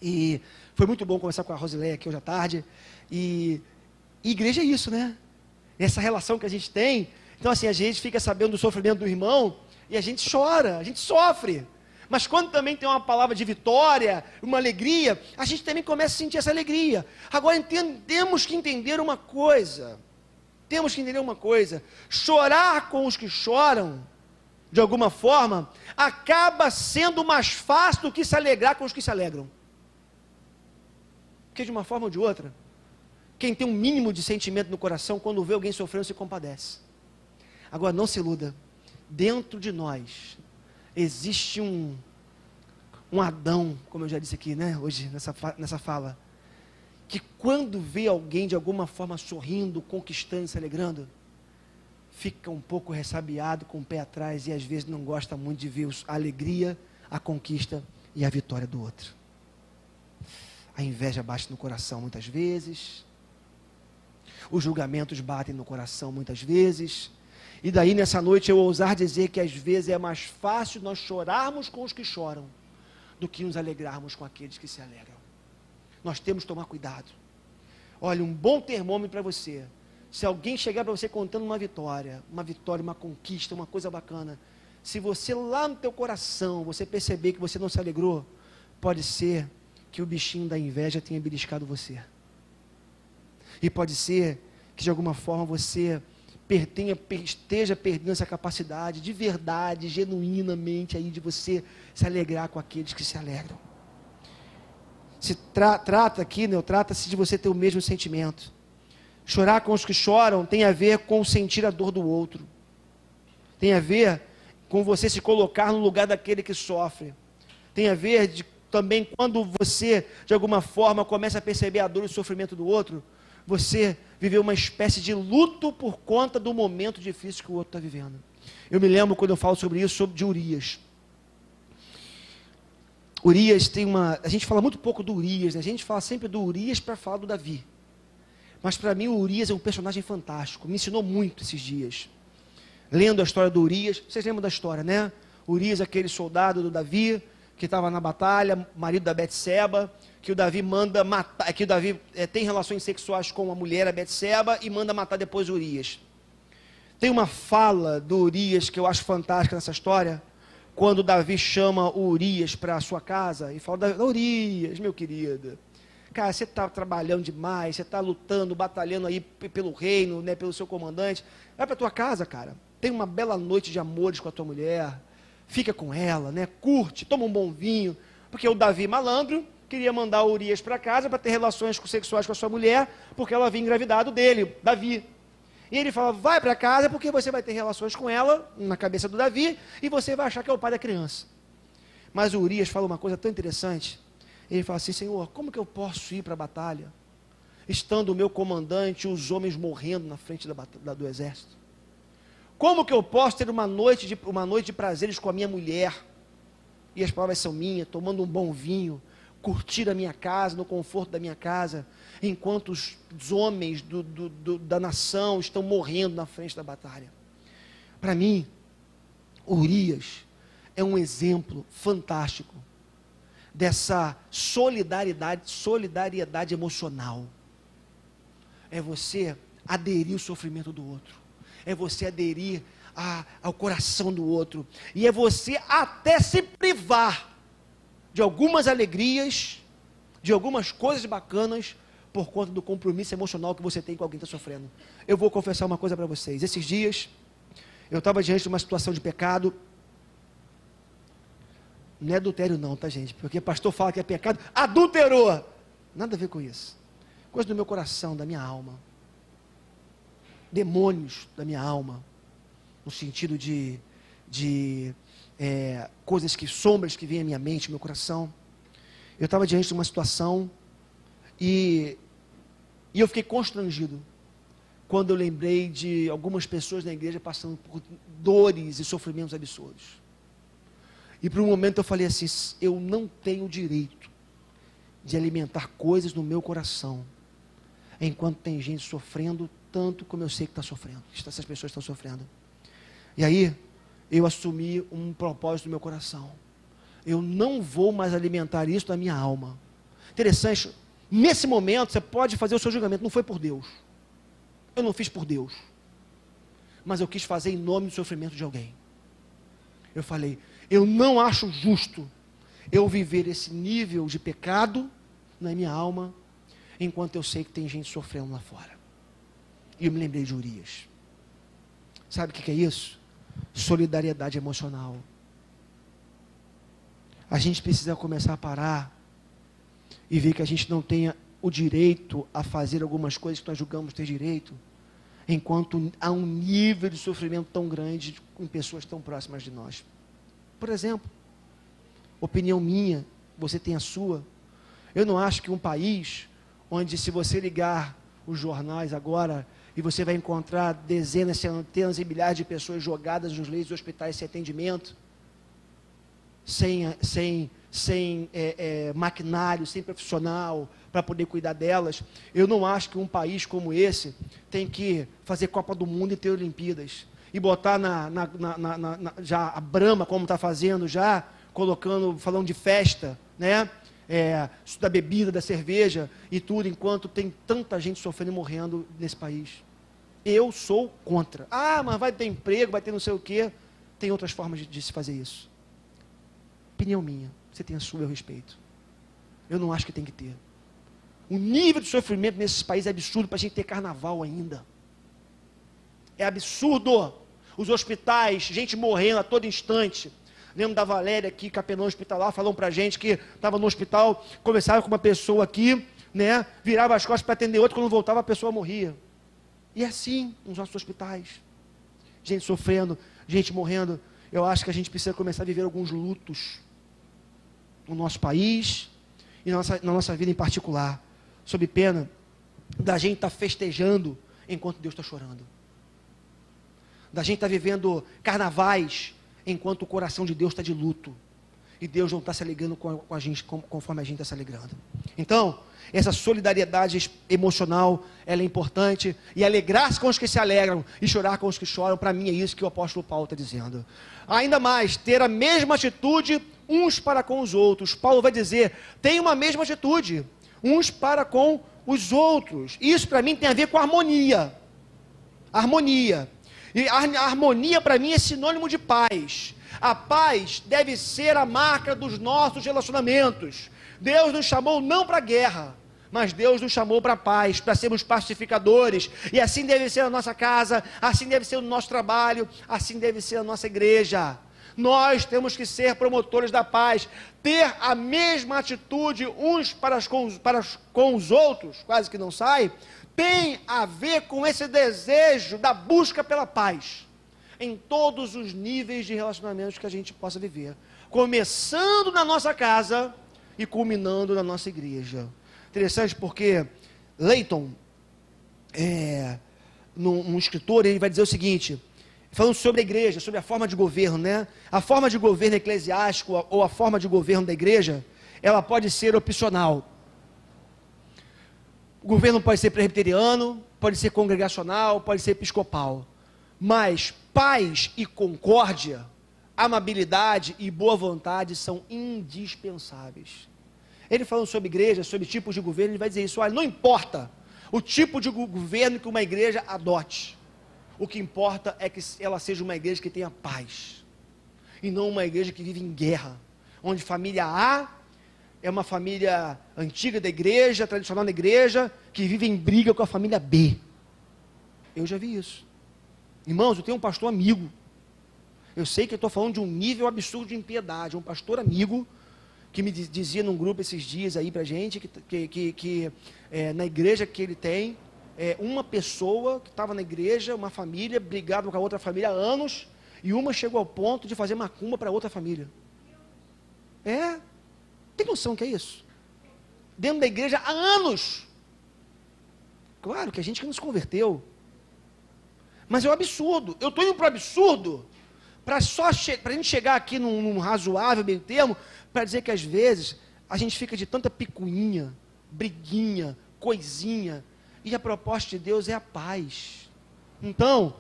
E foi muito bom conversar com a Rosileia aqui hoje à tarde. E igreja é isso, né? Essa relação que a gente tem. Então, assim, a gente fica sabendo do sofrimento do irmão e a gente chora, a gente sofre. Mas quando também tem uma palavra de vitória, uma alegria, a gente também começa a sentir essa alegria. Agora, temos que entender uma coisa. Temos que entender uma coisa. Chorar com os que choram, de alguma forma, acaba sendo mais fácil do que se alegrar com os que se alegram. Porque de uma forma ou de outra, quem tem um mínimo de sentimento no coração, quando vê alguém sofrendo, se compadece. Agora, não se iluda. Dentro de nós existe um Adão, como eu já disse aqui, né, hoje, nessa fala, que quando vê alguém de alguma forma sorrindo, conquistando, se alegrando, fica um pouco ressabiado, com o pé atrás, e às vezes não gosta muito de ver a alegria, a conquista e a vitória do outro. A inveja bate no coração muitas vezes, os julgamentos batem no coração muitas vezes, e daí nessa noite eu ousar dizer que às vezes é mais fácil nós chorarmos com os que choram, do que nos alegrarmos com aqueles que se alegram. Nós temos que tomar cuidado. Olha, um bom termômetro para você, se alguém chegar para você contando uma vitória, uma conquista, uma coisa bacana, se você lá no teu coração, você perceber que você não se alegrou, pode ser que o bichinho da inveja tenha beliscado você. E pode ser que de alguma forma você esteja perdendo essa capacidade de verdade, genuinamente, aí de você se alegrar com aqueles que se alegram. Trata aqui, né, trata-se de você ter o mesmo sentimento. Chorar com os que choram tem a ver com sentir a dor do outro. Tem a ver com você se colocar no lugar daquele que sofre. Tem a ver também quando você, de alguma forma, começa a perceber a dor e o sofrimento do outro, você viveu uma espécie de luto por conta do momento difícil que o outro está vivendo. Eu me lembro quando eu falo sobre isso, de Urias. Urias tem uma... A gente fala muito pouco do Urias, né? A gente fala sempre do Urias para falar do Davi. Mas para mim o Urias é um personagem fantástico, me ensinou muito esses dias. Lendo a história do Urias, vocês lembram da história, né? Urias, aquele soldado do Davi, que estava na batalha, marido da Betseba, que o Davi manda matar, que o Davi tem relações sexuais com a mulher, a Betseba, e manda matar depois Urias. Tem uma fala do Urias que eu acho fantástica nessa história, quando Davi chama o Urias para a sua casa e fala: Urias, meu querido, cara, você está trabalhando demais, você está lutando, batalhando aí pelo reino, né, pelo seu comandante, vai para a tua casa, cara, tem uma bela noite de amores com a tua mulher, fica com ela, né, curte, toma um bom vinho, porque o Davi malandro queria mandar o Urias para casa para ter relações sexuais com a sua mulher, porque ela havia engravidado dele, Davi. E ele fala: vai para casa porque você vai ter relações com ela, na cabeça do Davi, e você vai achar que é o pai da criança. Mas o Urias fala uma coisa tão interessante. Ele fala assim: Senhor, como que eu posso ir para a batalha, estando o meu comandante e os homens morrendo na frente do exército? Como que eu posso ter uma noite de prazeres com a minha mulher, e as palavras são minhas, tomando um bom vinho, curtir a minha casa, no conforto da minha casa, enquanto os homens da nação estão morrendo na frente da batalha? Para mim, Urias é um exemplo fantástico dessa solidariedade emocional. É você aderir ao sofrimento do outro, é você aderir ao coração do outro, e é você até se privar de algumas alegrias, de algumas coisas bacanas, por conta do compromisso emocional que você tem com alguém que está sofrendo. Eu vou confessar uma coisa para vocês. Esses dias, eu estava diante de uma situação de pecado. Não é adultério não, tá, gente? Porque o pastor fala que é pecado. Adulterou! Nada a ver com isso. Coisa do meu coração, da minha alma. Demônios da minha alma. No sentido de coisas sombras que vêm à minha mente, ao meu coração. Eu estava diante de uma situação e eu fiquei constrangido quando eu lembrei de algumas pessoas na igreja passando por dores e sofrimentos absurdos. E por um momento eu falei assim: eu não tenho direito de alimentar coisas no meu coração, enquanto tem gente sofrendo tanto como eu sei que está sofrendo, essas pessoas estão sofrendo. E aí, eu assumi um propósito no meu coração: eu não vou mais alimentar isso na minha alma. Interessante, nesse momento você pode fazer o seu julgamento, não foi por Deus, eu não fiz por Deus, mas eu quis fazer em nome do sofrimento de alguém. Eu falei: eu não acho justo eu viver esse nível de pecado na minha alma, enquanto eu sei que tem gente sofrendo lá fora. E eu me lembrei de Urias. Sabe o que é isso? Solidariedade emocional. A gente precisa começar a parar e ver que a gente não tenha o direito a fazer algumas coisas que nós julgamos ter direito, enquanto há um nível de sofrimento tão grande em pessoas tão próximas de nós. Por exemplo, opinião minha, você tem a sua. Eu não acho que um país onde, se você ligar os jornais agora, e você vai encontrar dezenas, centenas e milhares de pessoas jogadas nos leitos de hospitais sem atendimento, sem maquinário, sem profissional para poder cuidar delas. Eu não acho que um país como esse tem que fazer Copa do Mundo e ter Olimpíadas e botar já a Brahma, como está fazendo já, falando de festa, né? Da bebida, da cerveja e tudo, enquanto tem tanta gente sofrendo e morrendo nesse país. Eu sou contra. Mas vai ter emprego, vai ter não sei o quê. Tem outras formas de se fazer isso. Opinião minha, você tem a sua, eu respeito. Eu não acho que tem que ter. O nível de sofrimento nesses países é absurdo para a gente ter carnaval ainda. É absurdo. Os hospitais, gente morrendo a todo instante. Lembro da Valéria aqui, capelão hospitalar, falou pra gente que estava no hospital, conversava com uma pessoa aqui, né? Virava as costas para atender outra, quando voltava a pessoa morria. E é assim nos nossos hospitais. Gente sofrendo, gente morrendo. Eu acho que a gente precisa começar a viver alguns lutos no nosso país e na nossa vida em particular, sob pena da gente estar festejando enquanto Deus está chorando. Da gente estar vivendo carnavais enquanto o coração de Deus está de luto. E Deus não está se alegrando com a gente conforme a gente está se alegrando. Então, essa solidariedade emocional, ela é importante. E alegrar-se com os que se alegram e chorar com os que choram, para mim é isso que o apóstolo Paulo está dizendo. Ainda mais, ter a mesma atitude uns para com os outros. Paulo vai dizer, tem uma mesma atitude, uns para com os outros. Isso para mim tem a ver com harmonia. Harmonia. E a harmonia para mim é sinônimo de paz. A paz deve ser a marca dos nossos relacionamentos. Deus nos chamou não para a guerra, mas Deus nos chamou para a paz, para sermos pacificadores. E assim deve ser a nossa casa, assim deve ser o nosso trabalho, assim deve ser a nossa igreja. Nós temos que ser promotores da paz, ter a mesma atitude uns para com os outros, quase que não sai, tem a ver com esse desejo da busca pela paz, em todos os níveis de relacionamentos que a gente possa viver, começando na nossa casa e culminando na nossa igreja. Interessante porque Leighton, um escritor, ele vai dizer o seguinte, falando sobre a igreja, sobre a forma de governo, né? A forma de governo eclesiástico ou a forma de governo da igreja, ela pode ser opcional. O governo pode ser presbiteriano, pode ser congregacional, pode ser episcopal. Mas paz e concórdia, amabilidade e boa vontade são indispensáveis. Ele falando sobre igreja, sobre tipos de governo, ele vai dizer isso, olha, não importa o tipo de governo que uma igreja adote. O que importa é que ela seja uma igreja que tenha paz. E não uma igreja que vive em guerra. Onde família A é uma família antiga da igreja, tradicional da igreja, que vive em briga com a família B. Eu já vi isso. Irmãos, eu tenho um pastor amigo. Eu sei que eu estou falando de um nível absurdo de impiedade. Um pastor amigo que me dizia num grupo esses dias aí pra gente, que na igreja que ele tem, uma pessoa que estava na igreja, uma família, brigada com a outra família há anos, e uma chegou ao ponto de fazer macumba para outra família. Tem noção que é isso? Dentro da igreja há anos. Claro que a gente que não se converteu. Mas é um absurdo. Eu estou indo para o absurdo para a gente chegar aqui num razoável meio termo, para dizer que às vezes a gente fica de tanta picuinha, briguinha, coisinha, e a proposta de Deus é a paz. Então,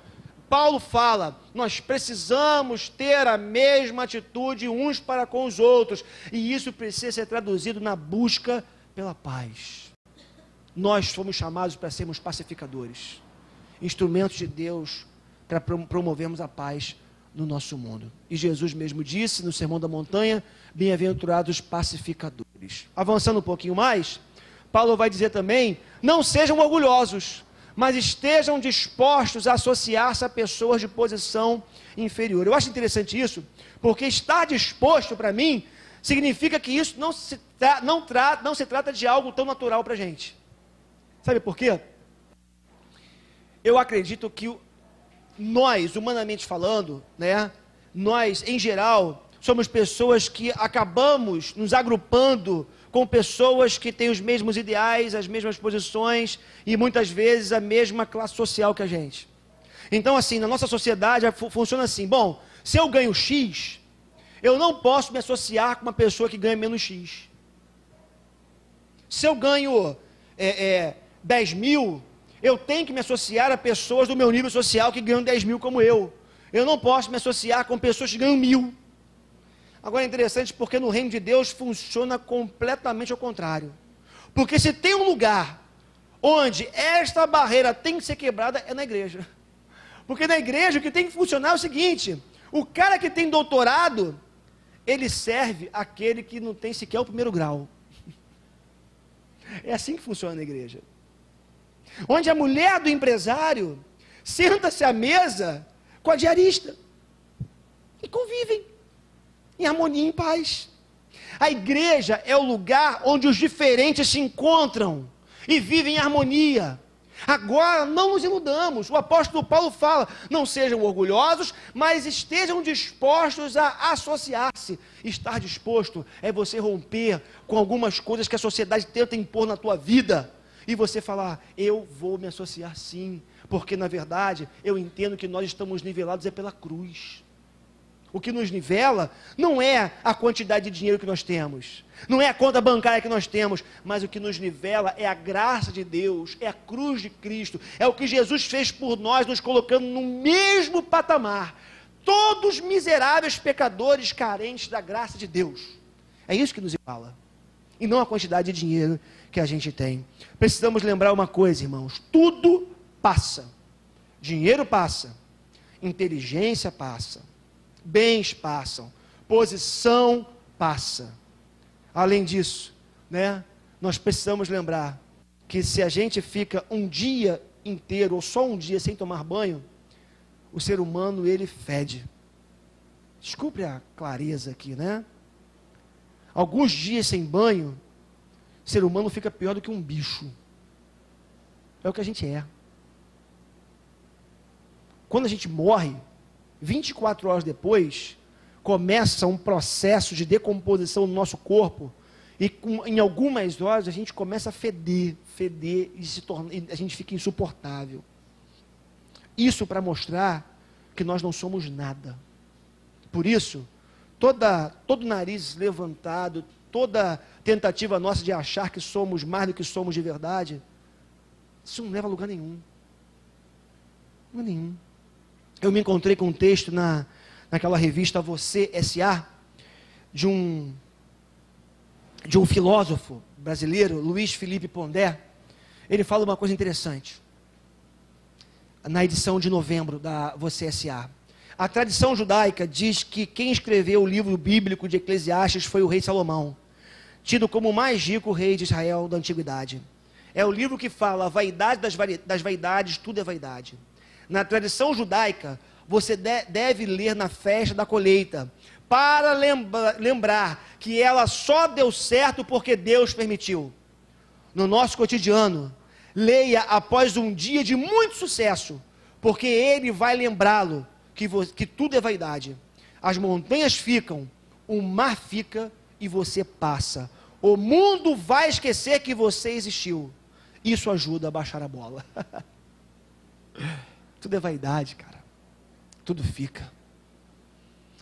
Paulo fala, nós precisamos ter a mesma atitude uns para com os outros, e isso precisa ser traduzido na busca pela paz. Nós fomos chamados para sermos pacificadores, instrumentos de Deus para promovermos a paz no nosso mundo. E Jesus mesmo disse no Sermão da Montanha, bem-aventurados pacificadores. Avançando um pouquinho mais, Paulo vai dizer também, não sejam orgulhosos, mas estejam dispostos a associar-se a pessoas de posição inferior. Eu acho interessante isso, porque estar disposto para mim, significa que isso não se trata de algo tão natural para a gente. Sabe por quê? Eu acredito que nós, humanamente falando, né, nós, em geral, somos pessoas que acabamos nos agrupando com pessoas que têm os mesmos ideais, as mesmas posições e muitas vezes a mesma classe social que a gente. Então, assim, na nossa sociedade funciona assim, bom, se eu ganho X, eu não posso me associar com uma pessoa que ganha menos X. Se eu ganho 10 mil, eu tenho que me associar a pessoas do meu nível social que ganham 10 mil como eu. Eu não posso me associar com pessoas que ganham 1.000. Agora é interessante porque no reino de Deus funciona completamente ao contrário. Porque se tem um lugar onde esta barreira tem que ser quebrada, é na igreja. Porque na igreja o que tem que funcionar é o seguinte, o cara que tem doutorado, ele serve aquele que não tem sequer o primeiro grau. É assim que funciona na igreja. Onde a mulher do empresário senta-se à mesa com a diarista e convivem em harmonia e em paz. A igreja é o lugar onde os diferentes se encontram e vivem em harmonia. Agora, não nos iludamos. O apóstolo Paulo fala: não sejam orgulhosos, mas estejam dispostos a associar-se. Estar disposto é você romper com algumas coisas que a sociedade tenta impor na tua vida. E você falar: eu vou me associar sim. Porque, na verdade, eu entendo que nós estamos nivelados pela cruz. O que nos nivela não é a quantidade de dinheiro que nós temos, não é a conta bancária que nós temos, mas o que nos nivela é a graça de Deus, é a cruz de Cristo, é o que Jesus fez por nós, nos colocando no mesmo patamar, todos miseráveis pecadores carentes da graça de Deus. É isso que nos iguala, e não a quantidade de dinheiro que a gente tem. Precisamos lembrar uma coisa, irmãos: tudo passa, dinheiro passa, inteligência passa, bens passam, posição passa. Além disso, nós precisamos lembrar que se a gente fica um dia inteiro, ou só um dia sem tomar banho, o ser humano, ele fede. Desculpe a clareza aqui, Alguns dias sem banho, o ser humano fica pior do que um bicho. É o que a gente é. Quando a gente morre, 24 horas depois, começa um processo de decomposição no nosso corpo, e em algumas horas a gente começa a feder, e a gente fica insuportável. Isso para mostrar que nós não somos nada. Por isso, todo nariz levantado, toda tentativa nossa de achar que somos mais do que somos de verdade, isso não leva a lugar nenhum. Não é nenhum. Eu me encontrei com um texto naquela revista Você S.A., de um filósofo brasileiro, Luiz Felipe Pondé. Ele fala uma coisa interessante, na edição de novembro da Você S.A. A tradição judaica diz que quem escreveu o livro bíblico de Eclesiastes foi o rei Salomão, tido como o mais rico rei de Israel da antiguidade. É o livro que fala: a vaidade das vaidades, tudo é vaidade. Na tradição judaica, você deve ler na festa da colheita, para lembrar que ela só deu certo porque Deus permitiu. No nosso cotidiano, leia após um dia de muito sucesso, porque Ele vai lembrá-lo que tudo é vaidade. As montanhas ficam, o mar fica e você passa. O mundo vai esquecer que você existiu. Isso ajuda a baixar a bola. Tudo é vaidade, cara. Tudo fica.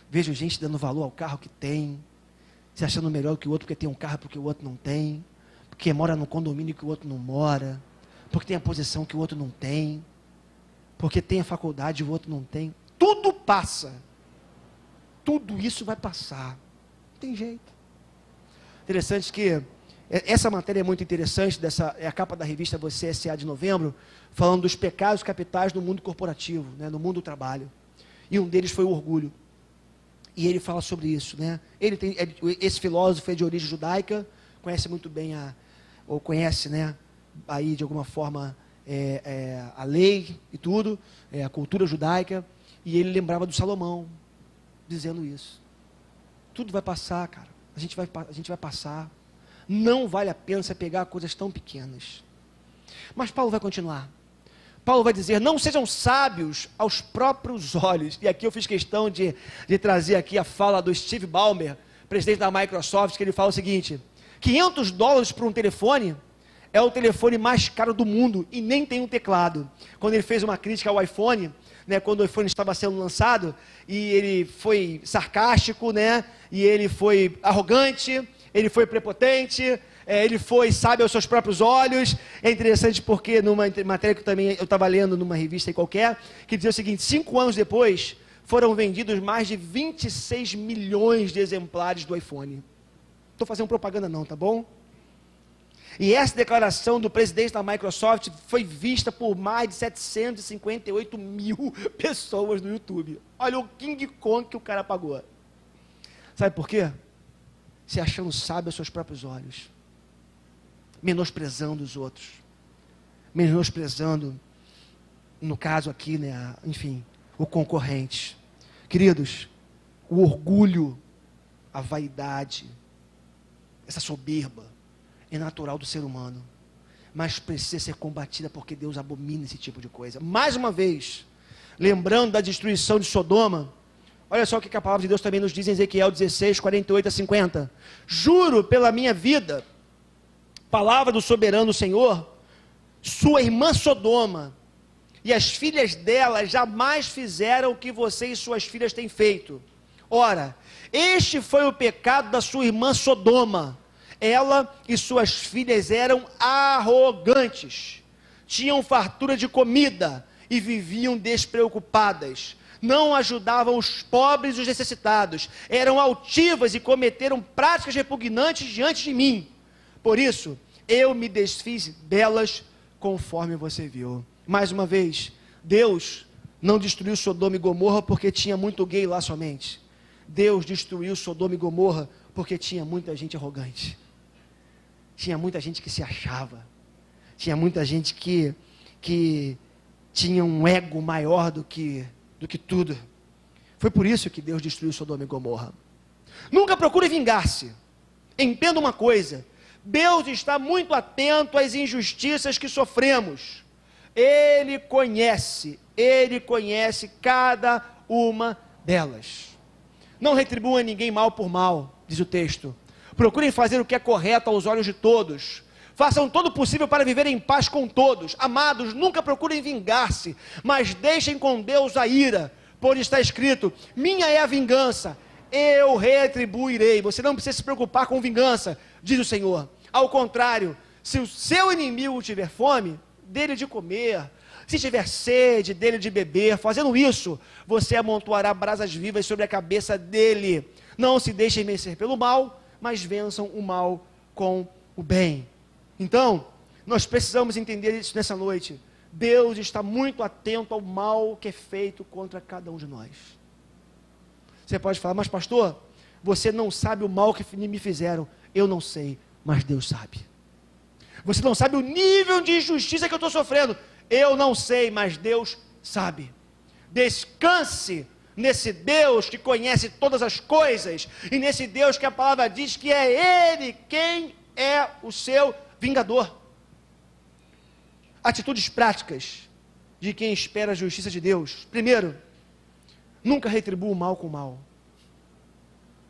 Vejo gente dando valor ao carro que tem, se achando melhor que o outro porque tem um carro porque o outro não tem, porque mora no condomínio que o outro não mora, porque tem a posição que o outro não tem, porque tem a faculdade e o outro não tem. Tudo passa. Tudo isso vai passar. Não tem jeito. Interessante que essa matéria é muito interessante, é a capa da revista Você S.A. de novembro, falando dos pecados capitais no mundo corporativo, no mundo do trabalho. E um deles foi o orgulho. E ele fala sobre isso. Esse filósofo é de origem judaica, conhece muito bem ou conhece, aí de alguma forma, a lei e tudo, a cultura judaica, e ele lembrava do Salomão, dizendo isso. Tudo vai passar, cara. A gente vai passar. Não vale a pena você pegar coisas tão pequenas. Mas Paulo vai continuar. Paulo vai dizer: não sejam sábios aos próprios olhos. E aqui eu fiz questão de trazer aqui a fala do Steve Ballmer, presidente da Microsoft, que ele fala o seguinte: $500 por um telefone é o telefone mais caro do mundo e nem tem um teclado. Quando ele fez uma crítica ao iPhone, quando o iPhone estava sendo lançado, e ele foi sarcástico, e ele foi arrogante, ele foi prepotente, ele foi sábio aos seus próprios olhos. É interessante porque numa matéria que eu estava lendo numa revista aí qualquer, que dizia o seguinte: 5 anos depois, foram vendidos mais de 26 milhões de exemplares do iPhone. Não estou fazendo propaganda não, tá bom? E essa declaração do presidente da Microsoft foi vista por mais de 758 mil pessoas no YouTube. Olha o King Kong que o cara pagou. Sabe por quê? Se achando sábio aos seus próprios olhos, menosprezando os outros, menosprezando no caso aqui, né, enfim, o concorrente. Queridos, o orgulho, a vaidade, essa soberba é natural do ser humano, mas precisa ser combatida porque Deus abomina esse tipo de coisa. Mais uma vez, lembrando da destruição de Sodoma, olha só o que a palavra de Deus também nos diz em Ezequiel 16, 48 a 50. Juro pela minha vida, palavra do soberano Senhor, sua irmã Sodoma e as filhas dela jamais fizeram o que você e suas filhas têm feito. Ora, este foi o pecado da sua irmã Sodoma. Ela e suas filhas eram arrogantes, tinham fartura de comida e viviam despreocupadas. Não ajudavam os pobres e os necessitados, eram altivas e cometeram práticas repugnantes diante de mim. Por isso, eu me desfiz delas conforme você viu. Mais uma vez, Deus não destruiu Sodoma e Gomorra porque tinha muito gay lá somente. Deus destruiu Sodoma e Gomorra porque tinha muita gente arrogante. Tinha muita gente que se achava. Tinha muita gente que tinha um ego maior do que tudo. Foi por isso que Deus destruiu Sodoma e Gomorra. Nunca procure vingar-se. Entenda uma coisa: Deus está muito atento às injustiças que sofremos. Ele conhece cada uma delas. Não retribua ninguém mal por mal, diz o texto. Procurem fazer o que é correto aos olhos de todos. Façam todo o possível para viver em paz com todos. Amados, nunca procurem vingar-se, mas deixem com Deus a ira, pois está escrito: minha é a vingança, eu retribuirei. Você não precisa se preocupar com vingança, diz o Senhor. Ao contrário, se o seu inimigo tiver fome, dele de comer. Se tiver sede, dele de beber. Fazendo isso, você amontoará brasas vivas sobre a cabeça dele. Não se deixem vencer pelo mal, mas vençam o mal com o bem. Então, nós precisamos entender isso nessa noite. Deus está muito atento ao mal que é feito contra cada um de nós. Você pode falar: mas pastor, você não sabe o mal que me fizeram. Eu não sei, mas Deus sabe. Você não sabe o nível de injustiça que eu estou sofrendo. Eu não sei, mas Deus sabe. Descanse nesse Deus que conhece todas as coisas, e nesse Deus que a palavra diz que é Ele quem é o seu vingador. Atitudes práticas de quem espera a justiça de Deus. Primeiro, nunca retribua o mal com o mal.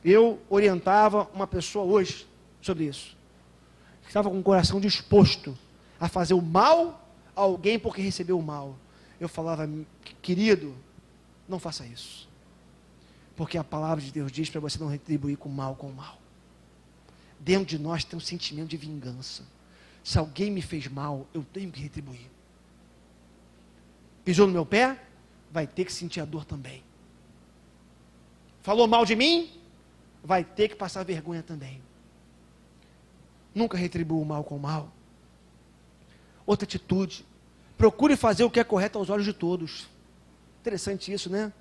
Eu orientava uma pessoa hoje sobre isso. Estava com o coração disposto a fazer o mal a alguém porque recebeu o mal. Eu falava: querido, não faça isso. Porque a palavra de Deus diz para você não retribuir com o mal. Dentro de nós tem um sentimento de vingança. Se alguém me fez mal, eu tenho que retribuir. Pisou no meu pé, vai ter que sentir a dor também. Falou mal de mim, vai ter que passar vergonha também. Nunca retribua o mal com o mal. Outra atitude: procure fazer o que é correto aos olhos de todos. Interessante isso, né?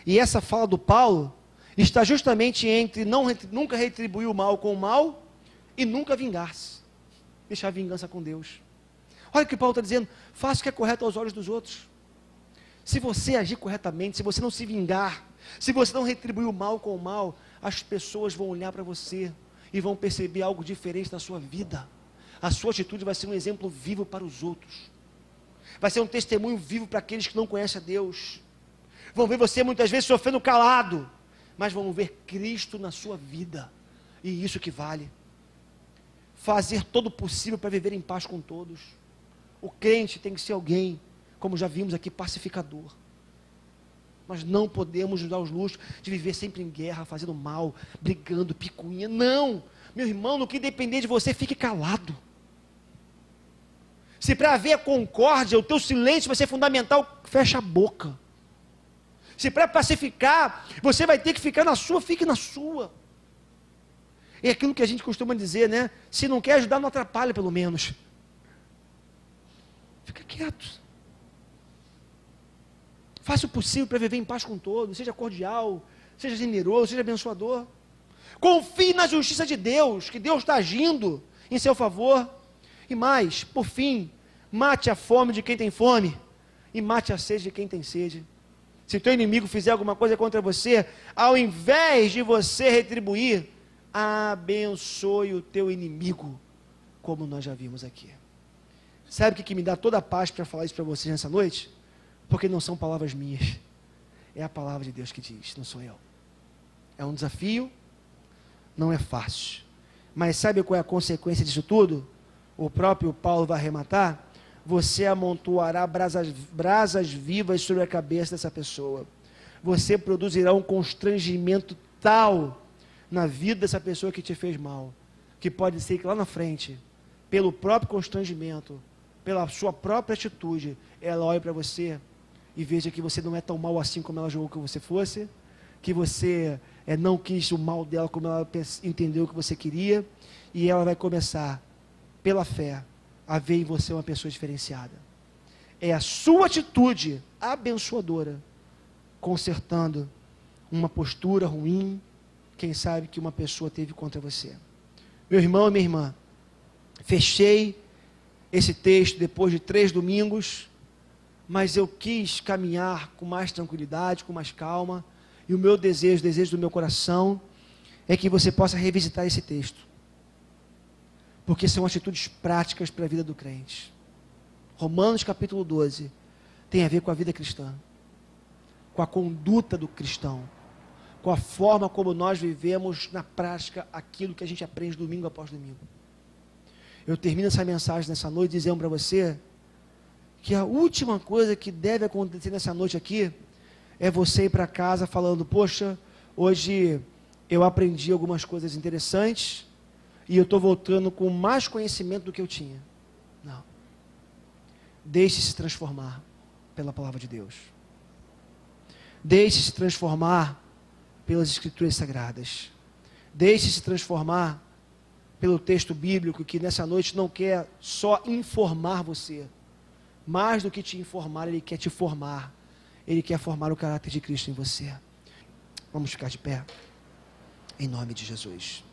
E essa fala do Paulo está justamente entre nunca retribuir o mal com o mal e nunca vingar-se. Deixar a vingança com Deus. Olha o que Paulo está dizendo: faça o que é correto aos olhos dos outros. Se você agir corretamente, se você não se vingar, se você não retribuir o mal com o mal, as pessoas vão olhar para você e vão perceber algo diferente na sua vida. A sua atitude vai ser um exemplo vivo para os outros. Vai ser um testemunho vivo para aqueles que não conhecem a Deus. Vão ver você muitas vezes sofrendo calado, mas vão ver Cristo na sua vida. E isso que vale. Fazer todo o possível para viver em paz com todos. O crente tem que ser alguém, como já vimos aqui, pacificador. Nós não podemos nos dar os luxos de viver sempre em guerra, fazendo mal, brigando, picuinha. Não! Meu irmão, no que depender de você, fique calado. Se para haver concórdia, o teu silêncio vai ser fundamental, fecha a boca. Se para pacificar, você vai ter que ficar na sua, fique na sua. É aquilo que a gente costuma dizer, né? Se não quer ajudar, não atrapalha pelo menos. Fica quieto. Faça o possível para viver em paz com todos. Seja cordial, seja generoso, seja abençoador. Confie na justiça de Deus, que Deus está agindo em seu favor. E mais, por fim, mate a fome de quem tem fome e mate a sede de quem tem sede. Se teu inimigo fizer alguma coisa contra você, ao invés de você retribuir, abençoe o teu inimigo, como nós já vimos aqui. Sabe o que me dá toda a paz para falar isso para vocês nessa noite? Porque não são palavras minhas, é a palavra de Deus que diz, não sou eu. É um desafio, não é fácil. Mas sabe qual é a consequência disso tudo? O próprio Paulo vai arrematar. Você amontoará brasas vivas sobre a cabeça dessa pessoa. Você produzirá um constrangimento tal na vida dessa pessoa que te fez mal, que pode ser que lá na frente, pelo próprio constrangimento, pela sua própria atitude, ela olhe para você e veja que você não é tão mal assim como ela julgou que você fosse, que você não quis o mal dela como ela entendeu que você queria, e ela vai começar, pela fé, a ver em você uma pessoa diferenciada. É a sua atitude abençoadora, consertando uma postura ruim, quem sabe que uma pessoa teve contra você. Meu irmão e minha irmã, fechei esse texto depois de 3 domingos, mas eu quis caminhar com mais tranquilidade, com mais calma, e o meu desejo, o desejo do meu coração, é que você possa revisitar esse texto, porque são atitudes práticas para a vida do crente. Romanos capítulo 12 tem a ver com a vida cristã, com a conduta do cristão, com a forma como nós vivemos na prática aquilo que a gente aprende domingo após domingo. Eu termino essa mensagem nessa noite dizendo para você que a última coisa que deve acontecer nessa noite aqui é você ir para casa falando, poxa, hoje eu aprendi algumas coisas interessantes e eu estou voltando com mais conhecimento do que eu tinha. Não. Deixe-se transformar pela palavra de Deus. Deixe-se transformar pelas Escrituras Sagradas. Deixe-se transformar pelo texto bíblico que nessa noite não quer só informar você. Mais do que te informar, ele quer te formar. Ele quer formar o caráter de Cristo em você. Vamos ficar de pé. Em nome de Jesus.